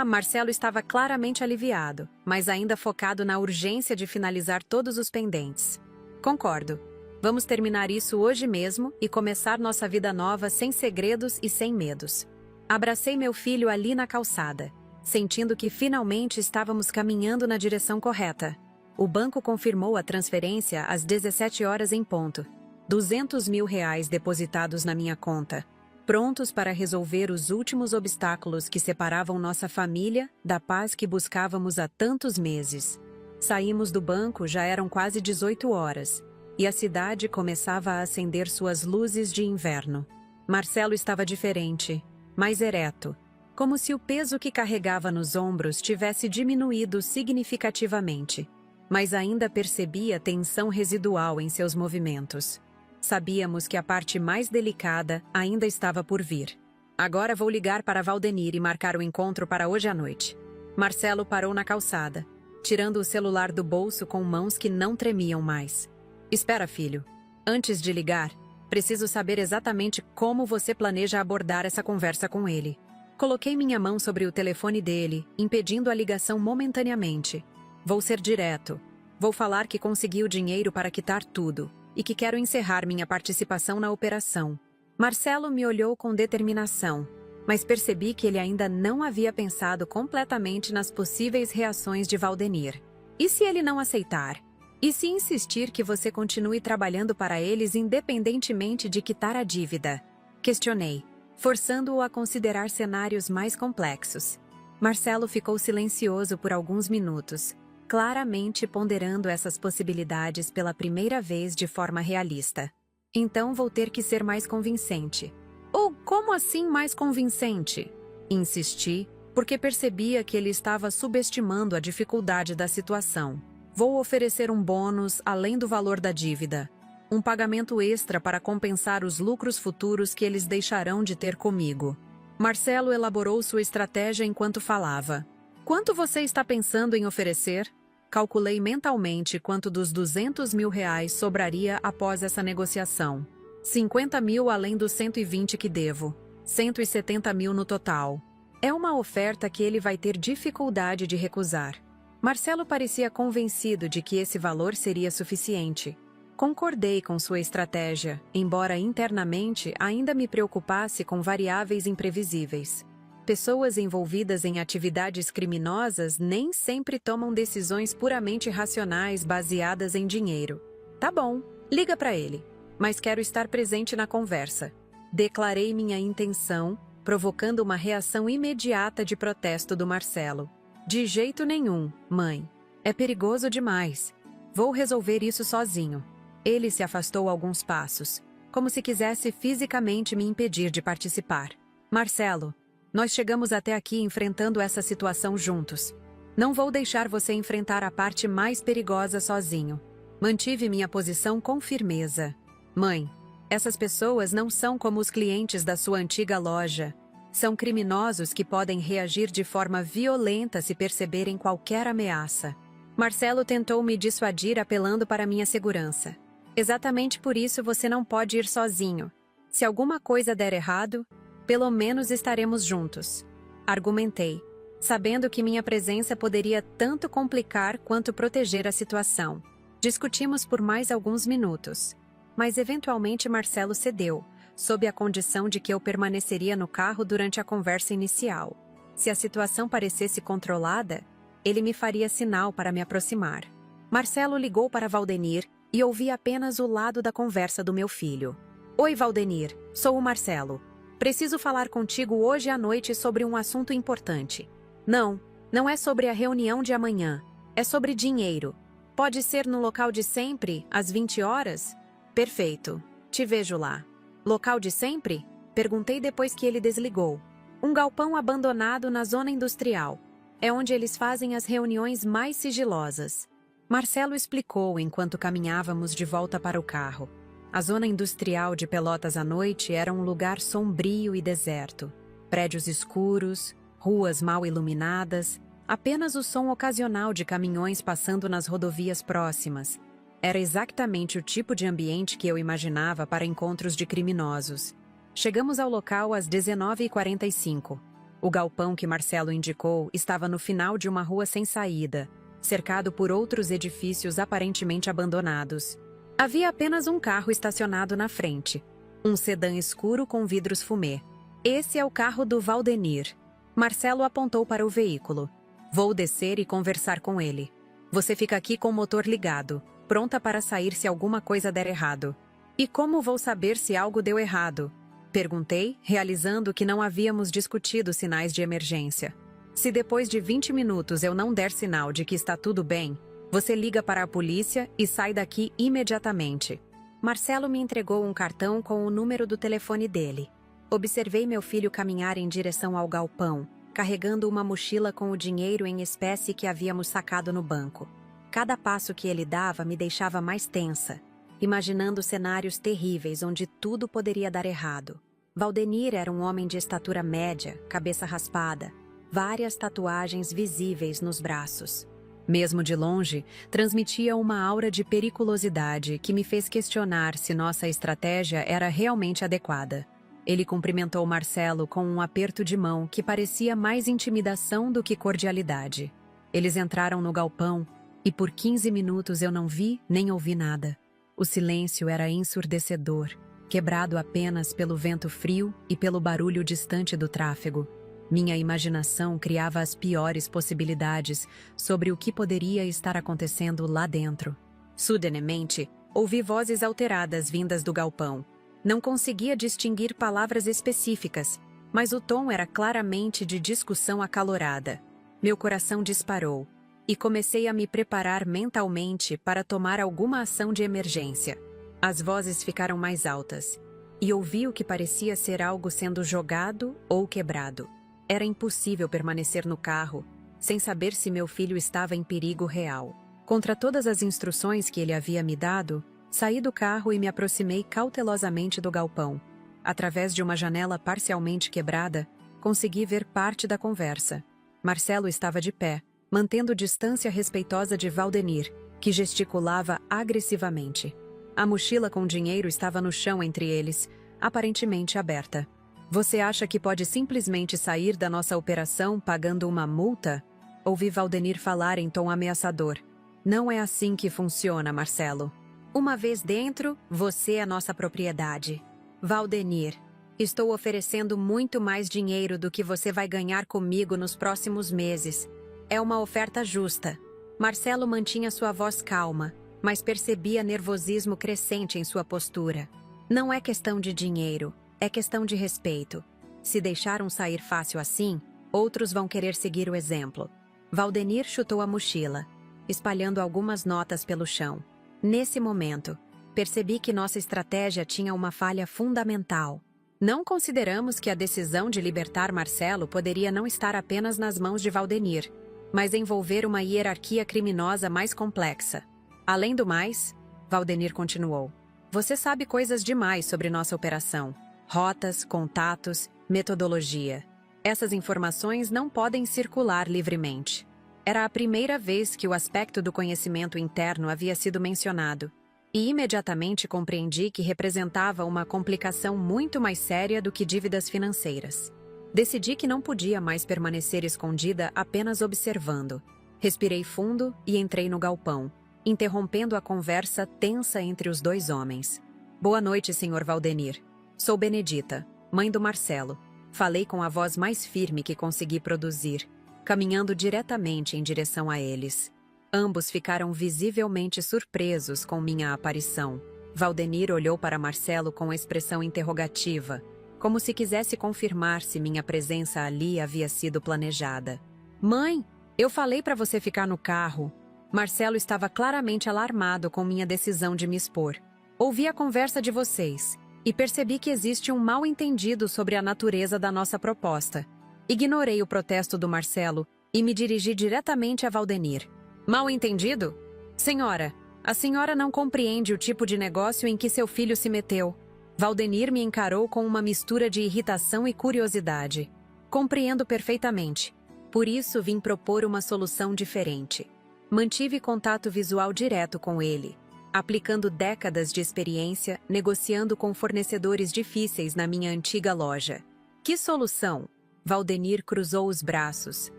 Marcelo estava claramente aliviado, mas ainda focado na urgência de finalizar todos os pendentes. Concordo. Vamos terminar isso hoje mesmo e começar nossa vida nova sem segredos e sem medos. Abracei meu filho ali na calçada, sentindo que finalmente estávamos caminhando na direção correta. O banco confirmou a transferência às 17 horas em ponto. R$ 200.000 depositados na minha conta, prontos para resolver os últimos obstáculos que separavam nossa família da paz que buscávamos há tantos meses. Saímos do banco, já eram quase 18 horas. E a cidade começava a acender suas luzes de inverno. Marcelo estava diferente, mais ereto, como se o peso que carregava nos ombros tivesse diminuído significativamente. Mas ainda percebia tensão residual em seus movimentos. Sabíamos que a parte mais delicada ainda estava por vir. Agora vou ligar para Valdenir e marcar o encontro para hoje à noite. Marcelo parou na calçada, tirando o celular do bolso com mãos que não tremiam mais. Espera, filho. Antes de ligar, preciso saber exatamente como você planeja abordar essa conversa com ele. Coloquei minha mão sobre o telefone dele, impedindo a ligação momentaneamente. Vou ser direto. Vou falar que consegui o dinheiro para quitar tudo e que quero encerrar minha participação na operação. Marcelo me olhou com determinação, mas percebi que ele ainda não havia pensado completamente nas possíveis reações de Valdenir. E se ele não aceitar? E se insistir que você continue trabalhando para eles independentemente de quitar a dívida? Questionei, forçando-o a considerar cenários mais complexos. Marcelo ficou silencioso por alguns minutos, claramente ponderando essas possibilidades pela primeira vez de forma realista. Então vou ter que ser mais convincente. Ou como assim mais convincente? Insisti, porque percebia que ele estava subestimando a dificuldade da situação. Vou oferecer um bônus além do valor da dívida. Um pagamento extra para compensar os lucros futuros que eles deixarão de ter comigo. Marcelo elaborou sua estratégia enquanto falava. Quanto você está pensando em oferecer? Calculei mentalmente quanto dos R$ 200 mil sobraria após essa negociação. 50 mil além dos 120 que devo. 170 mil no total. É uma oferta que ele vai ter dificuldade de recusar. Marcelo parecia convencido de que esse valor seria suficiente. Concordei com sua estratégia, embora internamente ainda me preocupasse com variáveis imprevisíveis. Pessoas envolvidas em atividades criminosas nem sempre tomam decisões puramente racionais baseadas em dinheiro. Tá bom, liga para ele, mas quero estar presente na conversa. Declarei minha intenção, provocando uma reação imediata de protesto do Marcelo. De jeito nenhum, mãe. É perigoso demais. Vou resolver isso sozinho. Ele se afastou alguns passos, como se quisesse fisicamente me impedir de participar. Marcelo, nós chegamos até aqui enfrentando essa situação juntos. Não vou deixar você enfrentar a parte mais perigosa sozinho. Mantive minha posição com firmeza. Mãe, essas pessoas não são como os clientes da sua antiga loja. São criminosos que podem reagir de forma violenta se perceberem qualquer ameaça. Marcelo tentou me dissuadir apelando para minha segurança. Exatamente por isso você não pode ir sozinho. Se alguma coisa der errado, pelo menos estaremos juntos. Argumentei, sabendo que minha presença poderia tanto complicar quanto proteger a situação. Discutimos por mais alguns minutos, mas eventualmente Marcelo cedeu, sob a condição de que eu permaneceria no carro durante a conversa inicial. Se a situação parecesse controlada, ele me faria sinal para me aproximar. Marcelo ligou para Valdenir e ouvi apenas o lado da conversa do meu filho. Oi, Valdenir, sou o Marcelo. Preciso falar contigo hoje à noite sobre um assunto importante. Não é sobre a reunião de amanhã. É sobre dinheiro. Pode ser no local de sempre, às 20 horas? Perfeito. Te vejo lá. Local de sempre? Perguntei depois que ele desligou. Um galpão abandonado na zona industrial. É onde eles fazem as reuniões mais sigilosas. Marcelo explicou enquanto caminhávamos de volta para o carro. A zona industrial de Pelotas à noite era um lugar sombrio e deserto. Prédios escuros, ruas mal iluminadas, apenas o som ocasional de caminhões passando nas rodovias próximas. Era exatamente o tipo de ambiente que eu imaginava para encontros de criminosos. Chegamos ao local às 19h45. O galpão que Marcelo indicou estava no final de uma rua sem saída, cercado por outros edifícios aparentemente abandonados. Havia apenas um carro estacionado na frente, um sedã escuro com vidros fumê. Esse é o carro do Valdenir. Marcelo apontou para o veículo. Vou descer e conversar com ele. Você fica aqui com o motor ligado, pronta para sair se alguma coisa der errado. E como vou saber se algo deu errado? Perguntei, realizando que não havíamos discutido sinais de emergência. Se depois de 20 minutos eu não der sinal de que está tudo bem, você liga para a polícia e sai daqui imediatamente. Marcelo me entregou um cartão com o número do telefone dele. Observei meu filho caminhar em direção ao galpão, carregando uma mochila com o dinheiro em espécie que havíamos sacado no banco. Cada passo que ele dava me deixava mais tensa, imaginando cenários terríveis onde tudo poderia dar errado. Valdenir era um homem de estatura média, cabeça raspada, várias tatuagens visíveis nos braços. Mesmo de longe, transmitia uma aura de periculosidade que me fez questionar se nossa estratégia era realmente adequada. Ele cumprimentou Marcelo com um aperto de mão que parecia mais intimidação do que cordialidade. Eles entraram no galpão e por 15 minutos eu não vi nem ouvi nada. O silêncio era ensurdecedor, quebrado apenas pelo vento frio e pelo barulho distante do tráfego. Minha imaginação criava as piores possibilidades sobre o que poderia estar acontecendo lá dentro. Sudanemente, ouvi vozes alteradas vindas do galpão. Não conseguia distinguir palavras específicas, mas o tom era claramente de discussão acalorada. Meu coração disparou e comecei a me preparar mentalmente para tomar alguma ação de emergência. As vozes ficaram mais altas e ouvi o que parecia ser algo sendo jogado ou quebrado. Era impossível permanecer no carro sem saber se meu filho estava em perigo real. Contra todas as instruções que ele havia me dado, saí do carro e me aproximei cautelosamente do galpão. Através de uma janela parcialmente quebrada, consegui ver parte da conversa. Marcelo estava de pé, mantendo distância respeitosa de Valdenir, que gesticulava agressivamente. A mochila com dinheiro estava no chão entre eles, aparentemente aberta. Você acha que pode simplesmente sair da nossa operação pagando uma multa? Ouvi Valdenir falar em tom ameaçador. Não é assim que funciona, Marcelo. Uma vez dentro, você é nossa propriedade. Valdenir, estou oferecendo muito mais dinheiro do que você vai ganhar comigo nos próximos meses. É uma oferta justa. Marcelo mantinha sua voz calma, mas percebia nervosismo crescente em sua postura. Não é questão de dinheiro, é questão de respeito. Se deixaram sair fácil assim, outros vão querer seguir o exemplo. Valdenir chutou a mochila, espalhando algumas notas pelo chão. Nesse momento, percebi que nossa estratégia tinha uma falha fundamental. Não consideramos que a decisão de libertar Marcelo poderia não estar apenas nas mãos de Valdenir, mas envolver uma hierarquia criminosa mais complexa. Além do mais, Valdenir continuou, você sabe coisas demais sobre nossa operação. Rotas, contatos, metodologia. Essas informações não podem circular livremente. Era a primeira vez que o aspecto do conhecimento interno havia sido mencionado, e imediatamente compreendi que representava uma complicação muito mais séria do que dívidas financeiras. Decidi que não podia mais permanecer escondida apenas observando. Respirei fundo e entrei no galpão, interrompendo a conversa tensa entre os dois homens. Boa noite, Sr. Valdenir. Sou Benedita, mãe do Marcelo. Falei com a voz mais firme que consegui produzir, caminhando diretamente em direção a eles. Ambos ficaram visivelmente surpresos com minha aparição. Valdenir olhou para Marcelo com expressão interrogativa, como se quisesse confirmar se minha presença ali havia sido planejada. Mãe, eu falei para você ficar no carro. Marcelo estava claramente alarmado com minha decisão de me expor. Ouvi a conversa de vocês e percebi que existe um mal-entendido sobre a natureza da nossa proposta. Ignorei o protesto do Marcelo e me dirigi diretamente a Valdenir. Mal-entendido? Senhora, a senhora não compreende o tipo de negócio em que seu filho se meteu. Valdenir me encarou com uma mistura de irritação e curiosidade. Compreendo perfeitamente. Por isso vim propor uma solução diferente. Mantive contato visual direto com ele, aplicando décadas de experiência, negociando com fornecedores difíceis na minha antiga loja. Que solução? Valdenir cruzou os braços,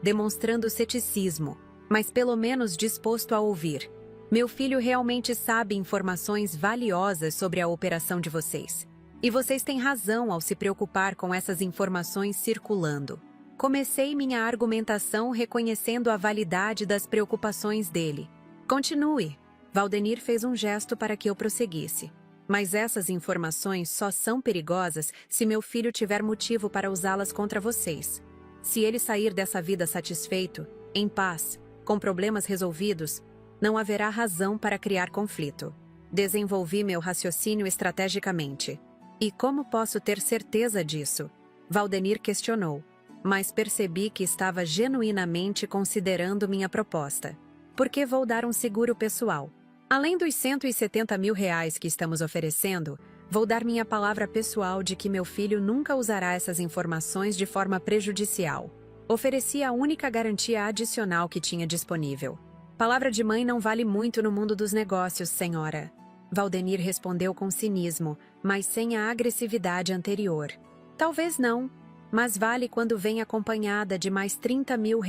demonstrando ceticismo, mas pelo menos disposto a ouvir. Meu filho realmente sabe informações valiosas sobre a operação de vocês. E vocês têm razão ao se preocupar com essas informações circulando. Comecei minha argumentação reconhecendo a validade das preocupações dele. Continue. Valdenir fez um gesto para que eu prosseguisse. Mas essas informações só são perigosas se meu filho tiver motivo para usá-las contra vocês. Se ele sair dessa vida satisfeito, em paz, com problemas resolvidos, não haverá razão para criar conflito. Desenvolvi meu raciocínio estrategicamente. E como posso ter certeza disso? Valdenir questionou, mas percebi que estava genuinamente considerando minha proposta. Porque vou dar um seguro pessoal. Além dos R$170 mil que estamos oferecendo, vou dar minha palavra pessoal de que meu filho nunca usará essas informações de forma prejudicial. Ofereci a única garantia adicional que tinha disponível. Palavra de mãe não vale muito no mundo dos negócios, senhora. Valdenir respondeu com cinismo, mas sem a agressividade anterior. Talvez não, mas vale quando vem acompanhada de mais R$30 mil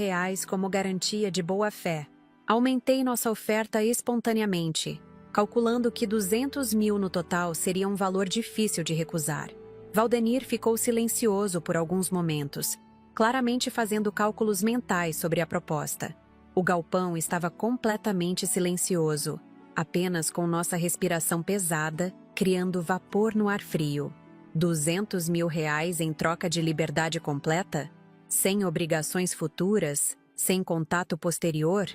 como garantia de boa-fé. Aumentei nossa oferta espontaneamente, calculando que 200 mil no total seria um valor difícil de recusar. Valdenir ficou silencioso por alguns momentos, claramente fazendo cálculos mentais sobre a proposta. O galpão estava completamente silencioso, apenas com nossa respiração pesada, criando vapor no ar frio. R$ 200.000 em troca de liberdade completa? Sem obrigações futuras? Sem contato posterior?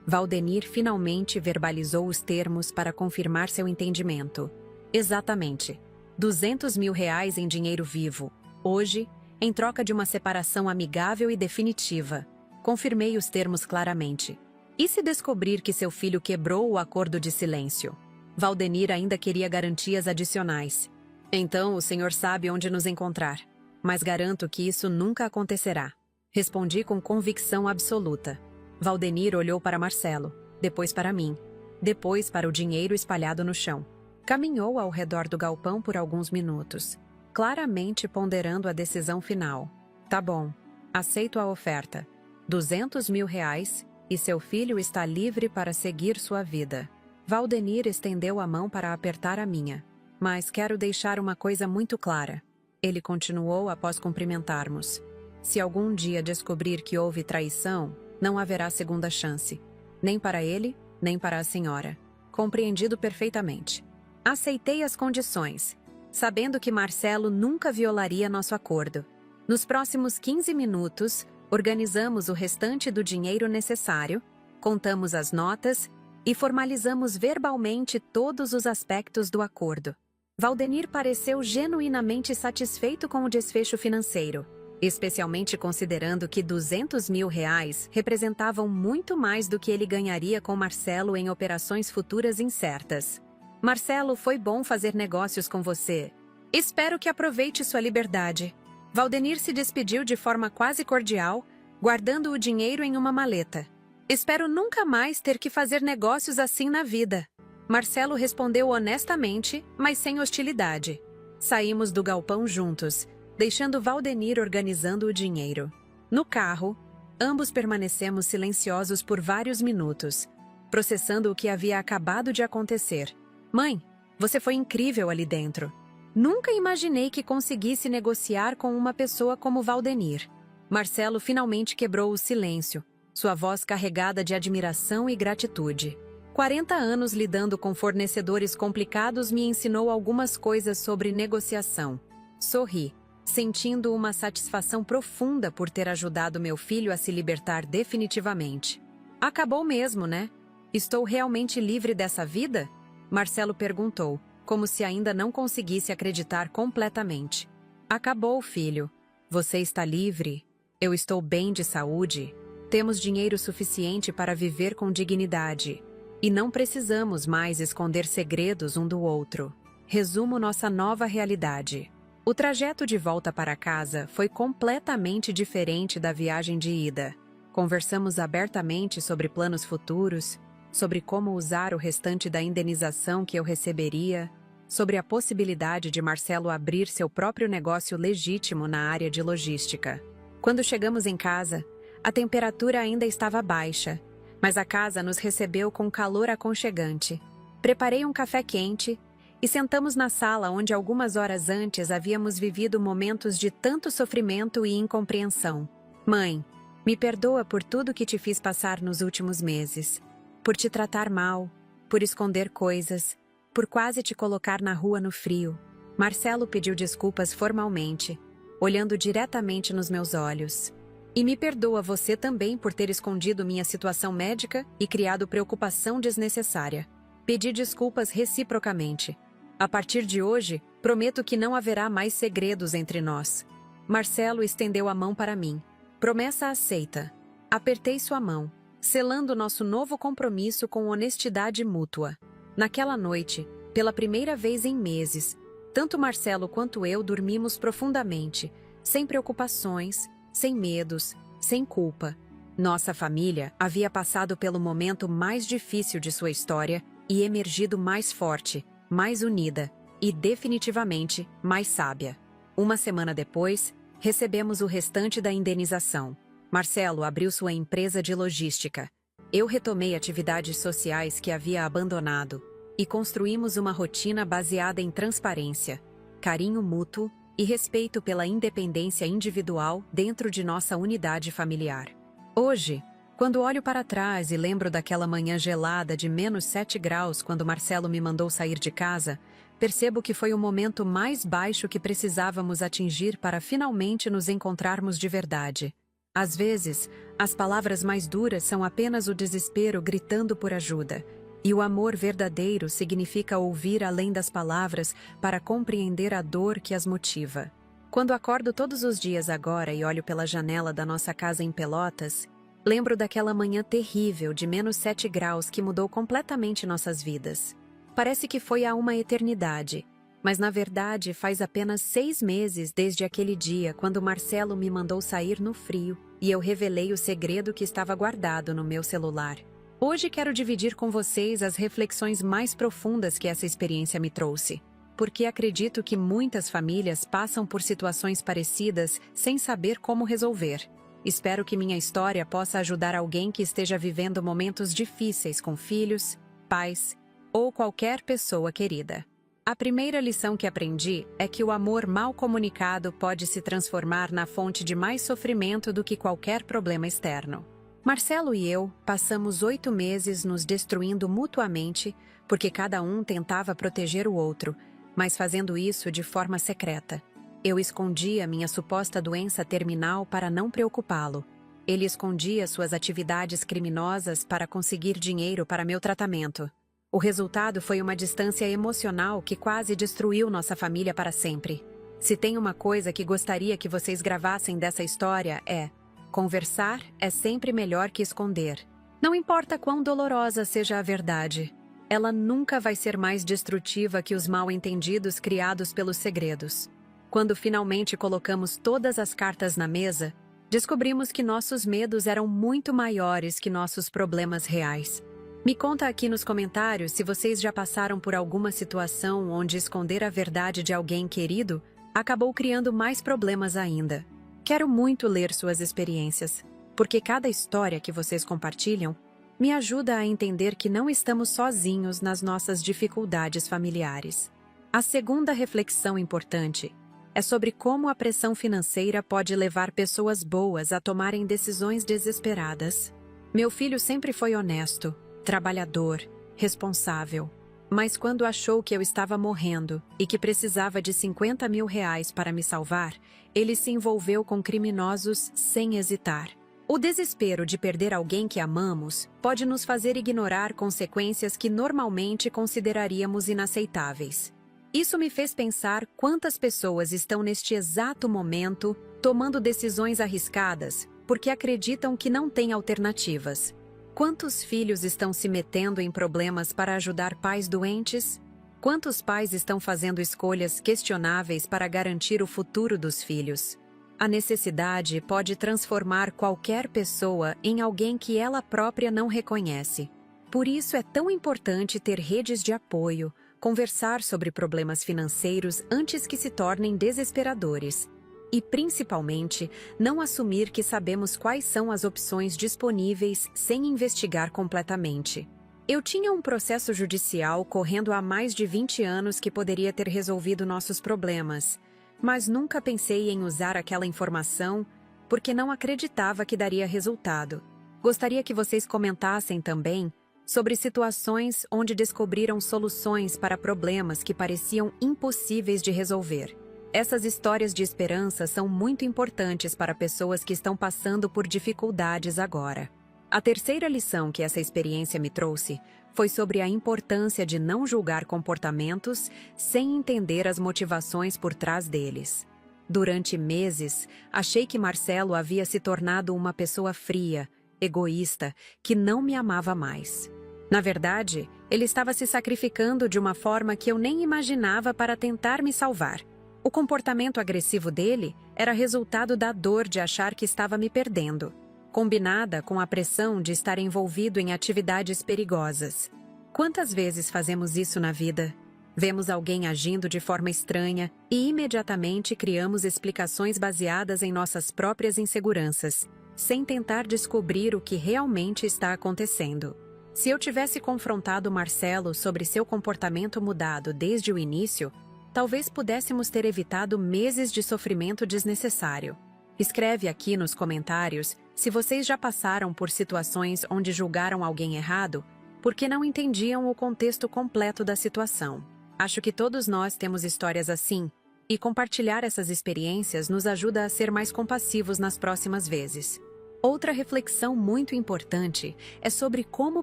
Valdenir finalmente verbalizou os termos para confirmar seu entendimento. Exatamente. R$ 200.000 em dinheiro vivo. Hoje, em troca de uma separação amigável e definitiva. Confirmei os termos claramente. E se descobrir que seu filho quebrou o acordo de silêncio? Valdenir ainda queria garantias adicionais. Então, o senhor sabe onde nos encontrar. Mas garanto que isso nunca acontecerá. Respondi com convicção absoluta. Valdenir olhou para Marcelo, depois para mim, depois para o dinheiro espalhado no chão. Caminhou ao redor do galpão por alguns minutos, claramente ponderando a decisão final. Tá bom, aceito a oferta. R$ 200.000 e seu filho está livre para seguir sua vida. Valdenir estendeu a mão para apertar a minha. Mas quero deixar uma coisa muito clara. Ele continuou após cumprimentarmos. Se algum dia descobrir que houve traição, não haverá segunda chance. Nem para ele, nem para a senhora. Compreendido perfeitamente. Aceitei as condições, sabendo que Marcelo nunca violaria nosso acordo. Nos próximos 15 minutos, organizamos o restante do dinheiro necessário, contamos as notas e formalizamos verbalmente todos os aspectos do acordo. Valdenir pareceu genuinamente satisfeito com o desfecho financeiro, especialmente considerando que R$ 200.000 representavam muito mais do que ele ganharia com Marcelo em operações futuras incertas. Marcelo, foi bom fazer negócios com você. Espero que aproveite sua liberdade. Valdenir se despediu de forma quase cordial, guardando o dinheiro em uma maleta. Espero nunca mais ter que fazer negócios assim na vida. Marcelo respondeu honestamente, mas sem hostilidade. Saímos do galpão juntos, deixando Valdenir organizando o dinheiro. No carro, ambos permanecemos silenciosos por vários minutos, processando o que havia acabado de acontecer. Mãe, você foi incrível ali dentro. Nunca imaginei que conseguisse negociar com uma pessoa como Valdenir. Marcelo finalmente quebrou o silêncio, sua voz carregada de admiração e gratitude. 40 anos lidando com fornecedores complicados me ensinou algumas coisas sobre negociação. Sorri, sentindo uma satisfação profunda por ter ajudado meu filho a se libertar definitivamente. Acabou mesmo, né? Estou realmente livre dessa vida? Marcelo perguntou, como se ainda não conseguisse acreditar completamente. Acabou, filho. Você está livre. Eu estou bem de saúde. Temos dinheiro suficiente para viver com dignidade. E não precisamos mais esconder segredos um do outro. Resumo nossa nova realidade. O trajeto de volta para casa foi completamente diferente da viagem de ida. Conversamos abertamente sobre planos futuros, sobre como usar o restante da indenização que eu receberia, sobre a possibilidade de Marcelo abrir seu próprio negócio legítimo na área de logística. Quando chegamos em casa, a temperatura ainda estava baixa, mas a casa nos recebeu com calor aconchegante. Preparei um café quente e sentamos na sala onde algumas horas antes havíamos vivido momentos de tanto sofrimento e incompreensão. Mãe, me perdoa por tudo que te fiz passar nos últimos meses. Por te tratar mal, por esconder coisas, por quase te colocar na rua no frio. Marcelo pediu desculpas formalmente, olhando diretamente nos meus olhos. E me perdoa você também por ter escondido minha situação médica e criado preocupação desnecessária. Pedi desculpas reciprocamente. A partir de hoje, prometo que não haverá mais segredos entre nós. Marcelo estendeu a mão para mim. Promessa aceita. Apertei sua mão, selando nosso novo compromisso com honestidade mútua. Naquela noite, pela primeira vez em meses, tanto Marcelo quanto eu dormimos profundamente, sem preocupações, sem medos, sem culpa. Nossa família havia passado pelo momento mais difícil de sua história e emergido mais forte, mais unida e, definitivamente, mais sábia. Uma semana depois, recebemos o restante da indenização. Marcelo abriu sua empresa de logística. Eu retomei atividades sociais que havia abandonado e construímos uma rotina baseada em transparência, carinho mútuo e respeito pela independência individual dentro de nossa unidade familiar. Hoje, quando olho para trás e lembro daquela manhã gelada de -7 graus quando Marcelo me mandou sair de casa, percebo que foi o momento mais baixo que precisávamos atingir para finalmente nos encontrarmos de verdade. Às vezes, as palavras mais duras são apenas o desespero gritando por ajuda, e o amor verdadeiro significa ouvir além das palavras para compreender a dor que as motiva. Quando acordo todos os dias agora e olho pela janela da nossa casa em Pelotas, lembro daquela manhã terrível de -7 graus que mudou completamente nossas vidas. Parece que foi há uma eternidade, mas na verdade faz apenas 6 meses desde aquele dia quando Marcelo me mandou sair no frio e eu revelei o segredo que estava guardado no meu celular. Hoje quero dividir com vocês as reflexões mais profundas que essa experiência me trouxe, porque acredito que muitas famílias passam por situações parecidas sem saber como resolver. Espero que minha história possa ajudar alguém que esteja vivendo momentos difíceis com filhos, pais ou qualquer pessoa querida. A primeira lição que aprendi é que o amor mal comunicado pode se transformar na fonte de mais sofrimento do que qualquer problema externo. Marcelo e eu passamos 8 meses nos destruindo mutuamente porque cada um tentava proteger o outro, mas fazendo isso de forma secreta. Eu escondia minha suposta doença terminal para não preocupá-lo. Ele escondia suas atividades criminosas para conseguir dinheiro para meu tratamento. O resultado foi uma distância emocional que quase destruiu nossa família para sempre. Se tem uma coisa que gostaria que vocês gravassem dessa história é: conversar é sempre melhor que esconder. Não importa quão dolorosa seja a verdade, ela nunca vai ser mais destrutiva que os mal-entendidos criados pelos segredos. Quando finalmente colocamos todas as cartas na mesa, descobrimos que nossos medos eram muito maiores que nossos problemas reais. Me conta aqui nos comentários se vocês já passaram por alguma situação onde esconder a verdade de alguém querido acabou criando mais problemas ainda. Quero muito ler suas experiências, porque cada história que vocês compartilham me ajuda a entender que não estamos sozinhos nas nossas dificuldades familiares. A segunda reflexão importante é sobre como a pressão financeira pode levar pessoas boas a tomarem decisões desesperadas. Meu filho sempre foi honesto, trabalhador, responsável. Mas quando achou que eu estava morrendo e que precisava de R$50 mil para me salvar, ele se envolveu com criminosos sem hesitar. O desespero de perder alguém que amamos pode nos fazer ignorar consequências que normalmente consideraríamos inaceitáveis. Isso me fez pensar quantas pessoas estão neste exato momento tomando decisões arriscadas porque acreditam que não têm alternativas. Quantos filhos estão se metendo em problemas para ajudar pais doentes? Quantos pais estão fazendo escolhas questionáveis para garantir o futuro dos filhos? A necessidade pode transformar qualquer pessoa em alguém que ela própria não reconhece. Por isso é tão importante ter redes de apoio, conversar sobre problemas financeiros antes que se tornem desesperadores. E, principalmente, não assumir que sabemos quais são as opções disponíveis sem investigar completamente. Eu tinha um processo judicial correndo há mais de 20 anos que poderia ter resolvido nossos problemas, mas nunca pensei em usar aquela informação porque não acreditava que daria resultado. Gostaria que vocês comentassem também sobre situações onde descobriram soluções para problemas que pareciam impossíveis de resolver. Essas histórias de esperança são muito importantes para pessoas que estão passando por dificuldades agora. A terceira lição que essa experiência me trouxe foi sobre a importância de não julgar comportamentos sem entender as motivações por trás deles. Durante meses, achei que Marcelo havia se tornado uma pessoa fria, egoísta, que não me amava mais. Na verdade, ele estava se sacrificando de uma forma que eu nem imaginava para tentar me salvar. O comportamento agressivo dele era resultado da dor de achar que estava me perdendo, combinada com a pressão de estar envolvido em atividades perigosas. Quantas vezes fazemos isso na vida? Vemos alguém agindo de forma estranha e imediatamente criamos explicações baseadas em nossas próprias inseguranças, sem tentar descobrir o que realmente está acontecendo. Se eu tivesse confrontado Marcelo sobre seu comportamento mudado desde o início, talvez pudéssemos ter evitado meses de sofrimento desnecessário. Escreve aqui nos comentários se vocês já passaram por situações onde julgaram alguém errado porque não entendiam o contexto completo da situação. Acho que todos nós temos histórias assim, e compartilhar essas experiências nos ajuda a ser mais compassivos nas próximas vezes. Outra reflexão muito importante é sobre como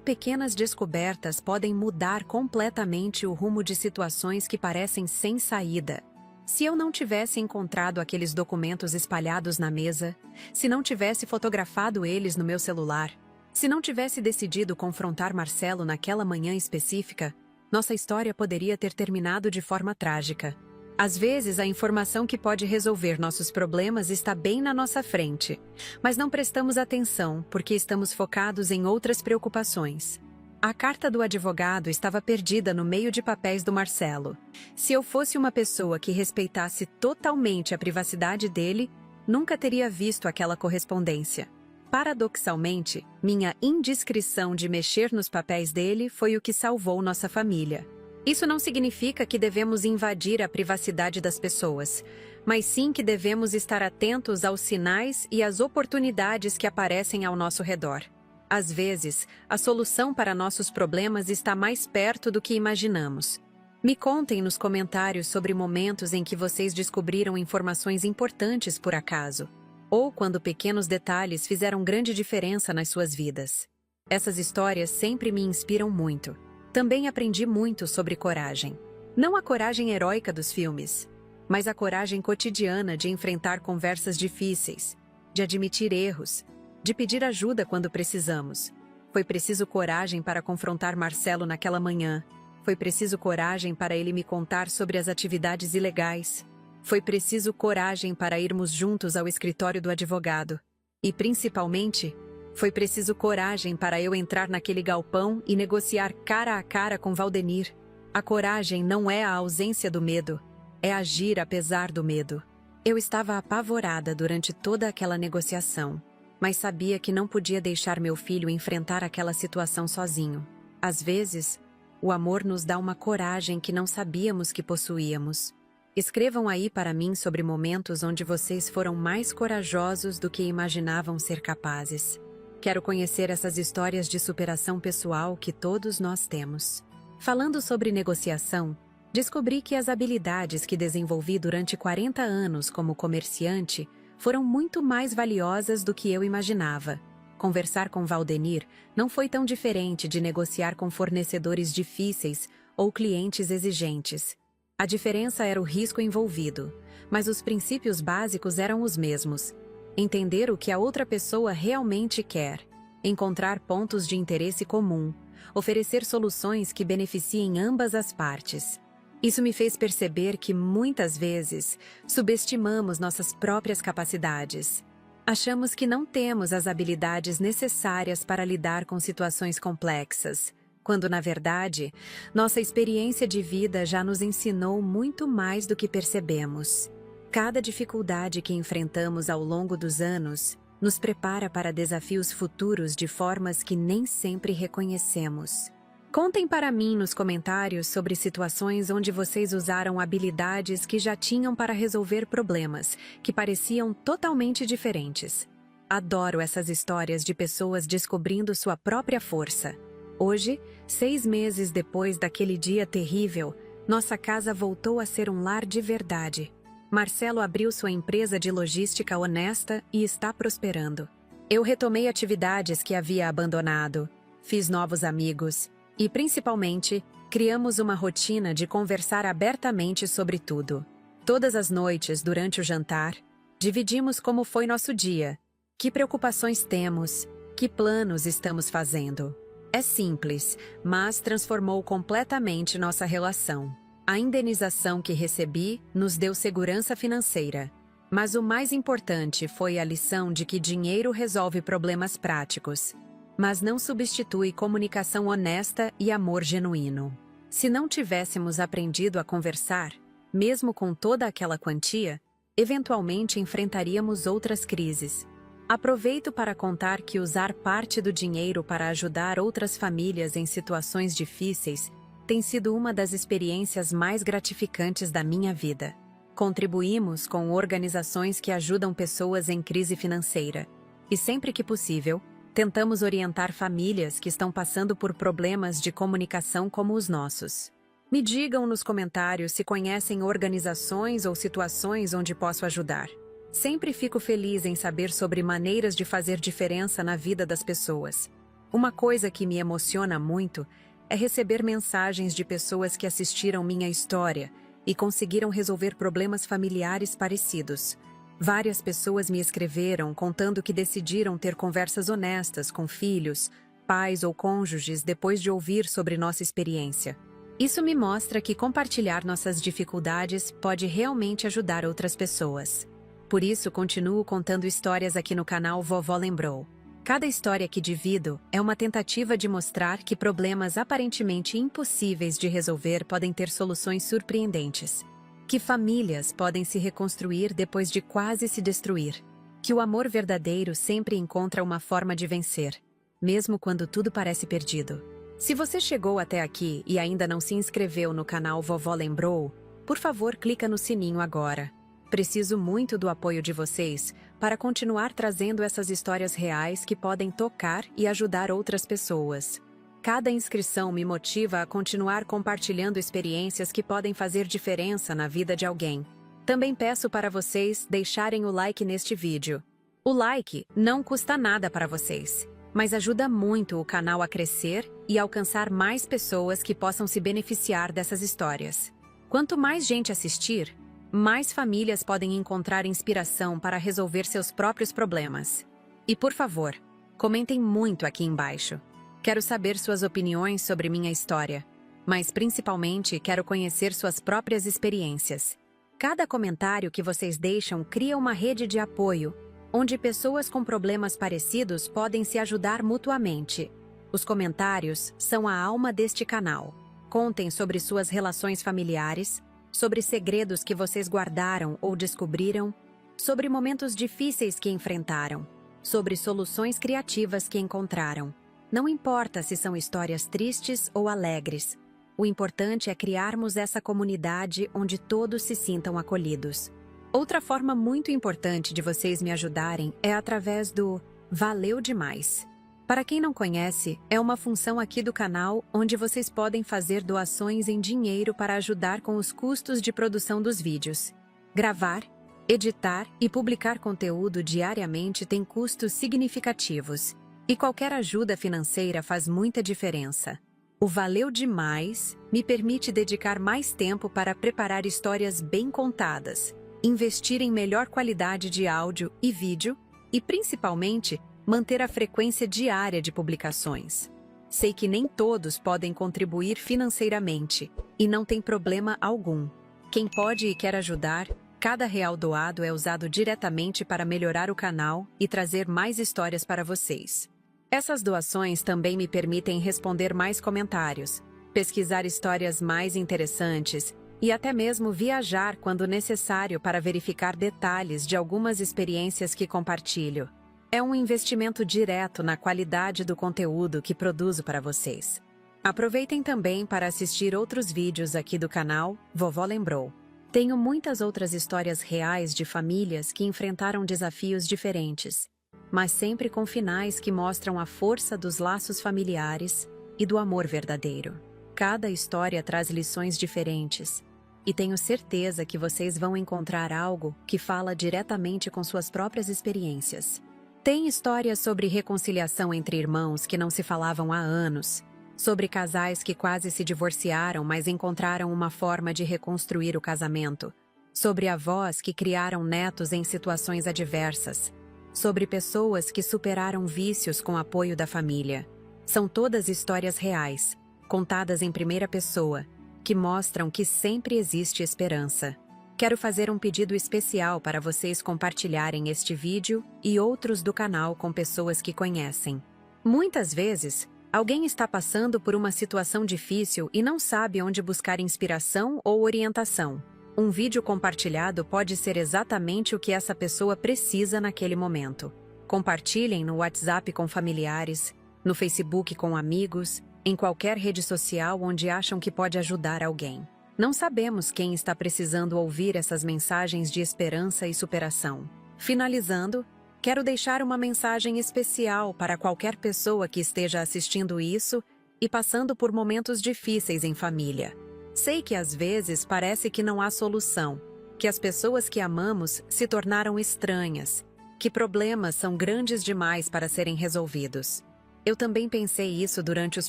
pequenas descobertas podem mudar completamente o rumo de situações que parecem sem saída. Se eu não tivesse encontrado aqueles documentos espalhados na mesa, se não tivesse fotografado eles no meu celular, se não tivesse decidido confrontar Marcelo naquela manhã específica, nossa história poderia ter terminado de forma trágica. Às vezes, a informação que pode resolver nossos problemas está bem na nossa frente, mas não prestamos atenção porque estamos focados em outras preocupações. A carta do advogado estava perdida no meio de papéis do Marcelo. Se eu fosse uma pessoa que respeitasse totalmente a privacidade dele, nunca teria visto aquela correspondência. Paradoxalmente, minha indiscrição de mexer nos papéis dele foi o que salvou nossa família. Isso não significa que devemos invadir a privacidade das pessoas, mas sim que devemos estar atentos aos sinais e às oportunidades que aparecem ao nosso redor. Às vezes, a solução para nossos problemas está mais perto do que imaginamos. Me contem nos comentários sobre momentos em que vocês descobriram informações importantes por acaso, ou quando pequenos detalhes fizeram grande diferença nas suas vidas. Essas histórias sempre me inspiram muito. Também aprendi muito sobre coragem. Não a coragem heróica dos filmes, mas a coragem cotidiana de enfrentar conversas difíceis, de admitir erros, de pedir ajuda quando precisamos. Foi preciso coragem para confrontar Marcelo naquela manhã. Foi preciso coragem para ele me contar sobre as atividades ilegais. Foi preciso coragem para irmos juntos ao escritório do advogado. E, principalmente, foi preciso coragem para eu entrar naquele galpão e negociar cara a cara com Valdenir. A coragem não é a ausência do medo, é agir apesar do medo. Eu estava apavorada durante toda aquela negociação, mas sabia que não podia deixar meu filho enfrentar aquela situação sozinho. Às vezes, o amor nos dá uma coragem que não sabíamos que possuíamos. Escrevam aí para mim sobre momentos onde vocês foram mais corajosos do que imaginavam ser capazes. Quero conhecer essas histórias de superação pessoal que todos nós temos. Falando sobre negociação, descobri que as habilidades que desenvolvi durante 40 anos como comerciante foram muito mais valiosas do que eu imaginava. Conversar com Valdenir não foi tão diferente de negociar com fornecedores difíceis ou clientes exigentes. A diferença era o risco envolvido, mas os princípios básicos eram os mesmos. Entender o que a outra pessoa realmente quer, encontrar pontos de interesse comum, oferecer soluções que beneficiem ambas as partes. Isso me fez perceber que, muitas vezes, subestimamos nossas próprias capacidades. Achamos que não temos as habilidades necessárias para lidar com situações complexas, quando, na verdade, nossa experiência de vida já nos ensinou muito mais do que percebemos. Cada dificuldade que enfrentamos ao longo dos anos nos prepara para desafios futuros de formas que nem sempre reconhecemos. Contem para mim nos comentários sobre situações onde vocês usaram habilidades que já tinham para resolver problemas que pareciam totalmente diferentes. Adoro essas histórias de pessoas descobrindo sua própria força. Hoje, 6 meses depois daquele dia terrível, nossa casa voltou a ser um lar de verdade. Marcelo abriu sua empresa de logística honesta e está prosperando. Eu retomei atividades que havia abandonado, fiz novos amigos e, principalmente, criamos uma rotina de conversar abertamente sobre tudo. Todas as noites, durante o jantar, dividimos como foi nosso dia, que preocupações temos, que planos estamos fazendo. É simples, mas transformou completamente nossa relação. A indenização que recebi nos deu segurança financeira. Mas o mais importante foi a lição de que dinheiro resolve problemas práticos, mas não substitui comunicação honesta e amor genuíno. Se não tivéssemos aprendido a conversar, mesmo com toda aquela quantia, eventualmente enfrentaríamos outras crises. Aproveito para contar que usar parte do dinheiro para ajudar outras famílias em situações difíceis tem sido uma das experiências mais gratificantes da minha vida. Contribuímos com organizações que ajudam pessoas em crise financeira. E sempre que possível, tentamos orientar famílias que estão passando por problemas de comunicação como os nossos. Me digam nos comentários se conhecem organizações ou situações onde posso ajudar. Sempre fico feliz em saber sobre maneiras de fazer diferença na vida das pessoas. Uma coisa que me emociona muito é receber mensagens de pessoas que assistiram minha história e conseguiram resolver problemas familiares parecidos. Várias pessoas me escreveram contando que decidiram ter conversas honestas com filhos, pais ou cônjuges depois de ouvir sobre nossa experiência. Isso me mostra que compartilhar nossas dificuldades pode realmente ajudar outras pessoas. Por isso, continuo contando histórias aqui no canal Vovó Lembrou. Cada história que divido é uma tentativa de mostrar que problemas aparentemente impossíveis de resolver podem ter soluções surpreendentes. Que famílias podem se reconstruir depois de quase se destruir. Que o amor verdadeiro sempre encontra uma forma de vencer, mesmo quando tudo parece perdido. Se você chegou até aqui e ainda não se inscreveu no canal Vovó Lembrou, por favor clica no sininho agora. Preciso muito do apoio de vocês para continuar trazendo essas histórias reais que podem tocar e ajudar outras pessoas. Cada inscrição me motiva a continuar compartilhando experiências que podem fazer diferença na vida de alguém. Também peço para vocês deixarem o like neste vídeo. O like não custa nada para vocês, mas ajuda muito o canal a crescer e alcançar mais pessoas que possam se beneficiar dessas histórias. Quanto mais gente assistir, mais famílias podem encontrar inspiração para resolver seus próprios problemas. E por favor, comentem muito aqui embaixo. Quero saber suas opiniões sobre minha história, mas principalmente quero conhecer suas próprias experiências. Cada comentário que vocês deixam cria uma rede de apoio, onde pessoas com problemas parecidos podem se ajudar mutuamente. Os comentários são a alma deste canal. Contem sobre suas relações familiares, sobre segredos que vocês guardaram ou descobriram, sobre momentos difíceis que enfrentaram, sobre soluções criativas que encontraram. Não importa se são histórias tristes ou alegres. O importante é criarmos essa comunidade onde todos se sintam acolhidos. Outra forma muito importante de vocês me ajudarem é através do Valeu Demais. Para quem não conhece, é uma função aqui do canal onde vocês podem fazer doações em dinheiro para ajudar com os custos de produção dos vídeos. Gravar, editar e publicar conteúdo diariamente tem custos significativos, e qualquer ajuda financeira faz muita diferença. O Valeu Demais me permite dedicar mais tempo para preparar histórias bem contadas, investir em melhor qualidade de áudio e vídeo e, principalmente, manter a frequência diária de publicações. Sei que nem todos podem contribuir financeiramente, e não tem problema algum. Quem pode e quer ajudar, cada real doado é usado diretamente para melhorar o canal e trazer mais histórias para vocês. Essas doações também me permitem responder mais comentários, pesquisar histórias mais interessantes e até mesmo viajar quando necessário para verificar detalhes de algumas experiências que compartilho. É um investimento direto na qualidade do conteúdo que produzo para vocês. Aproveitem também para assistir outros vídeos aqui do canal Vovó Lembrou. Tenho muitas outras histórias reais de famílias que enfrentaram desafios diferentes, mas sempre com finais que mostram a força dos laços familiares e do amor verdadeiro. Cada história traz lições diferentes, e tenho certeza que vocês vão encontrar algo que fala diretamente com suas próprias experiências. Tem histórias sobre reconciliação entre irmãos que não se falavam há anos, sobre casais que quase se divorciaram, mas encontraram uma forma de reconstruir o casamento, sobre avós que criaram netos em situações adversas, sobre pessoas que superaram vícios com apoio da família. São todas histórias reais, contadas em primeira pessoa, que mostram que sempre existe esperança. Quero fazer um pedido especial para vocês compartilharem este vídeo e outros do canal com pessoas que conhecem. Muitas vezes, alguém está passando por uma situação difícil e não sabe onde buscar inspiração ou orientação. Um vídeo compartilhado pode ser exatamente o que essa pessoa precisa naquele momento. Compartilhem no WhatsApp com familiares, no Facebook com amigos, em qualquer rede social onde acham que pode ajudar alguém. Não sabemos quem está precisando ouvir essas mensagens de esperança e superação. Finalizando, quero deixar uma mensagem especial para qualquer pessoa que esteja assistindo isso e passando por momentos difíceis em família. Sei que às vezes parece que não há solução, que as pessoas que amamos se tornaram estranhas, que problemas são grandes demais para serem resolvidos. Eu também pensei isso durante os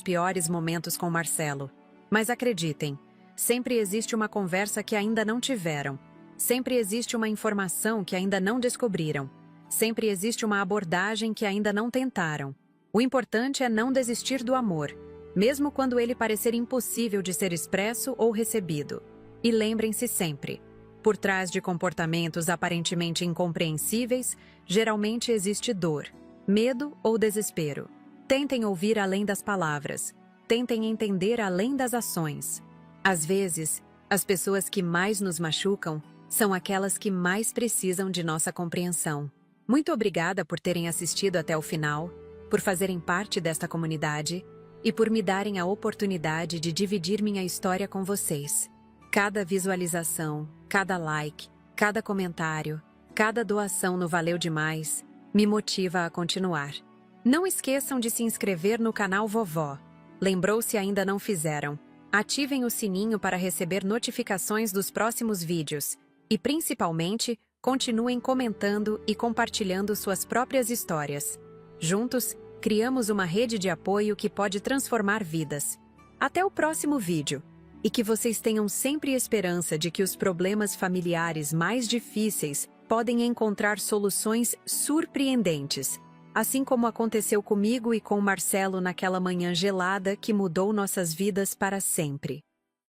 piores momentos com Marcelo. Mas acreditem, sempre existe uma conversa que ainda não tiveram. Sempre existe uma informação que ainda não descobriram. Sempre existe uma abordagem que ainda não tentaram. O importante é não desistir do amor, mesmo quando ele parecer impossível de ser expresso ou recebido. E lembrem-se sempre, por trás de comportamentos aparentemente incompreensíveis, geralmente existe dor, medo ou desespero. Tentem ouvir além das palavras. Tentem entender além das ações. Às vezes, as pessoas que mais nos machucam são aquelas que mais precisam de nossa compreensão. Muito obrigada por terem assistido até o final, por fazerem parte desta comunidade e por me darem a oportunidade de dividir minha história com vocês. Cada visualização, cada like, cada comentário, cada doação no Valeu Demais me motiva a continuar. Não esqueçam de se inscrever no canal Vovó. Lembrou se ainda não fizeram? Ativem o sininho para receber notificações dos próximos vídeos. E, principalmente, continuem comentando e compartilhando suas próprias histórias. Juntos, criamos uma rede de apoio que pode transformar vidas. Até o próximo vídeo. E que vocês tenham sempre esperança de que os problemas familiares mais difíceis podem encontrar soluções surpreendentes. Assim como aconteceu comigo e com Marcelo naquela manhã gelada que mudou nossas vidas para sempre.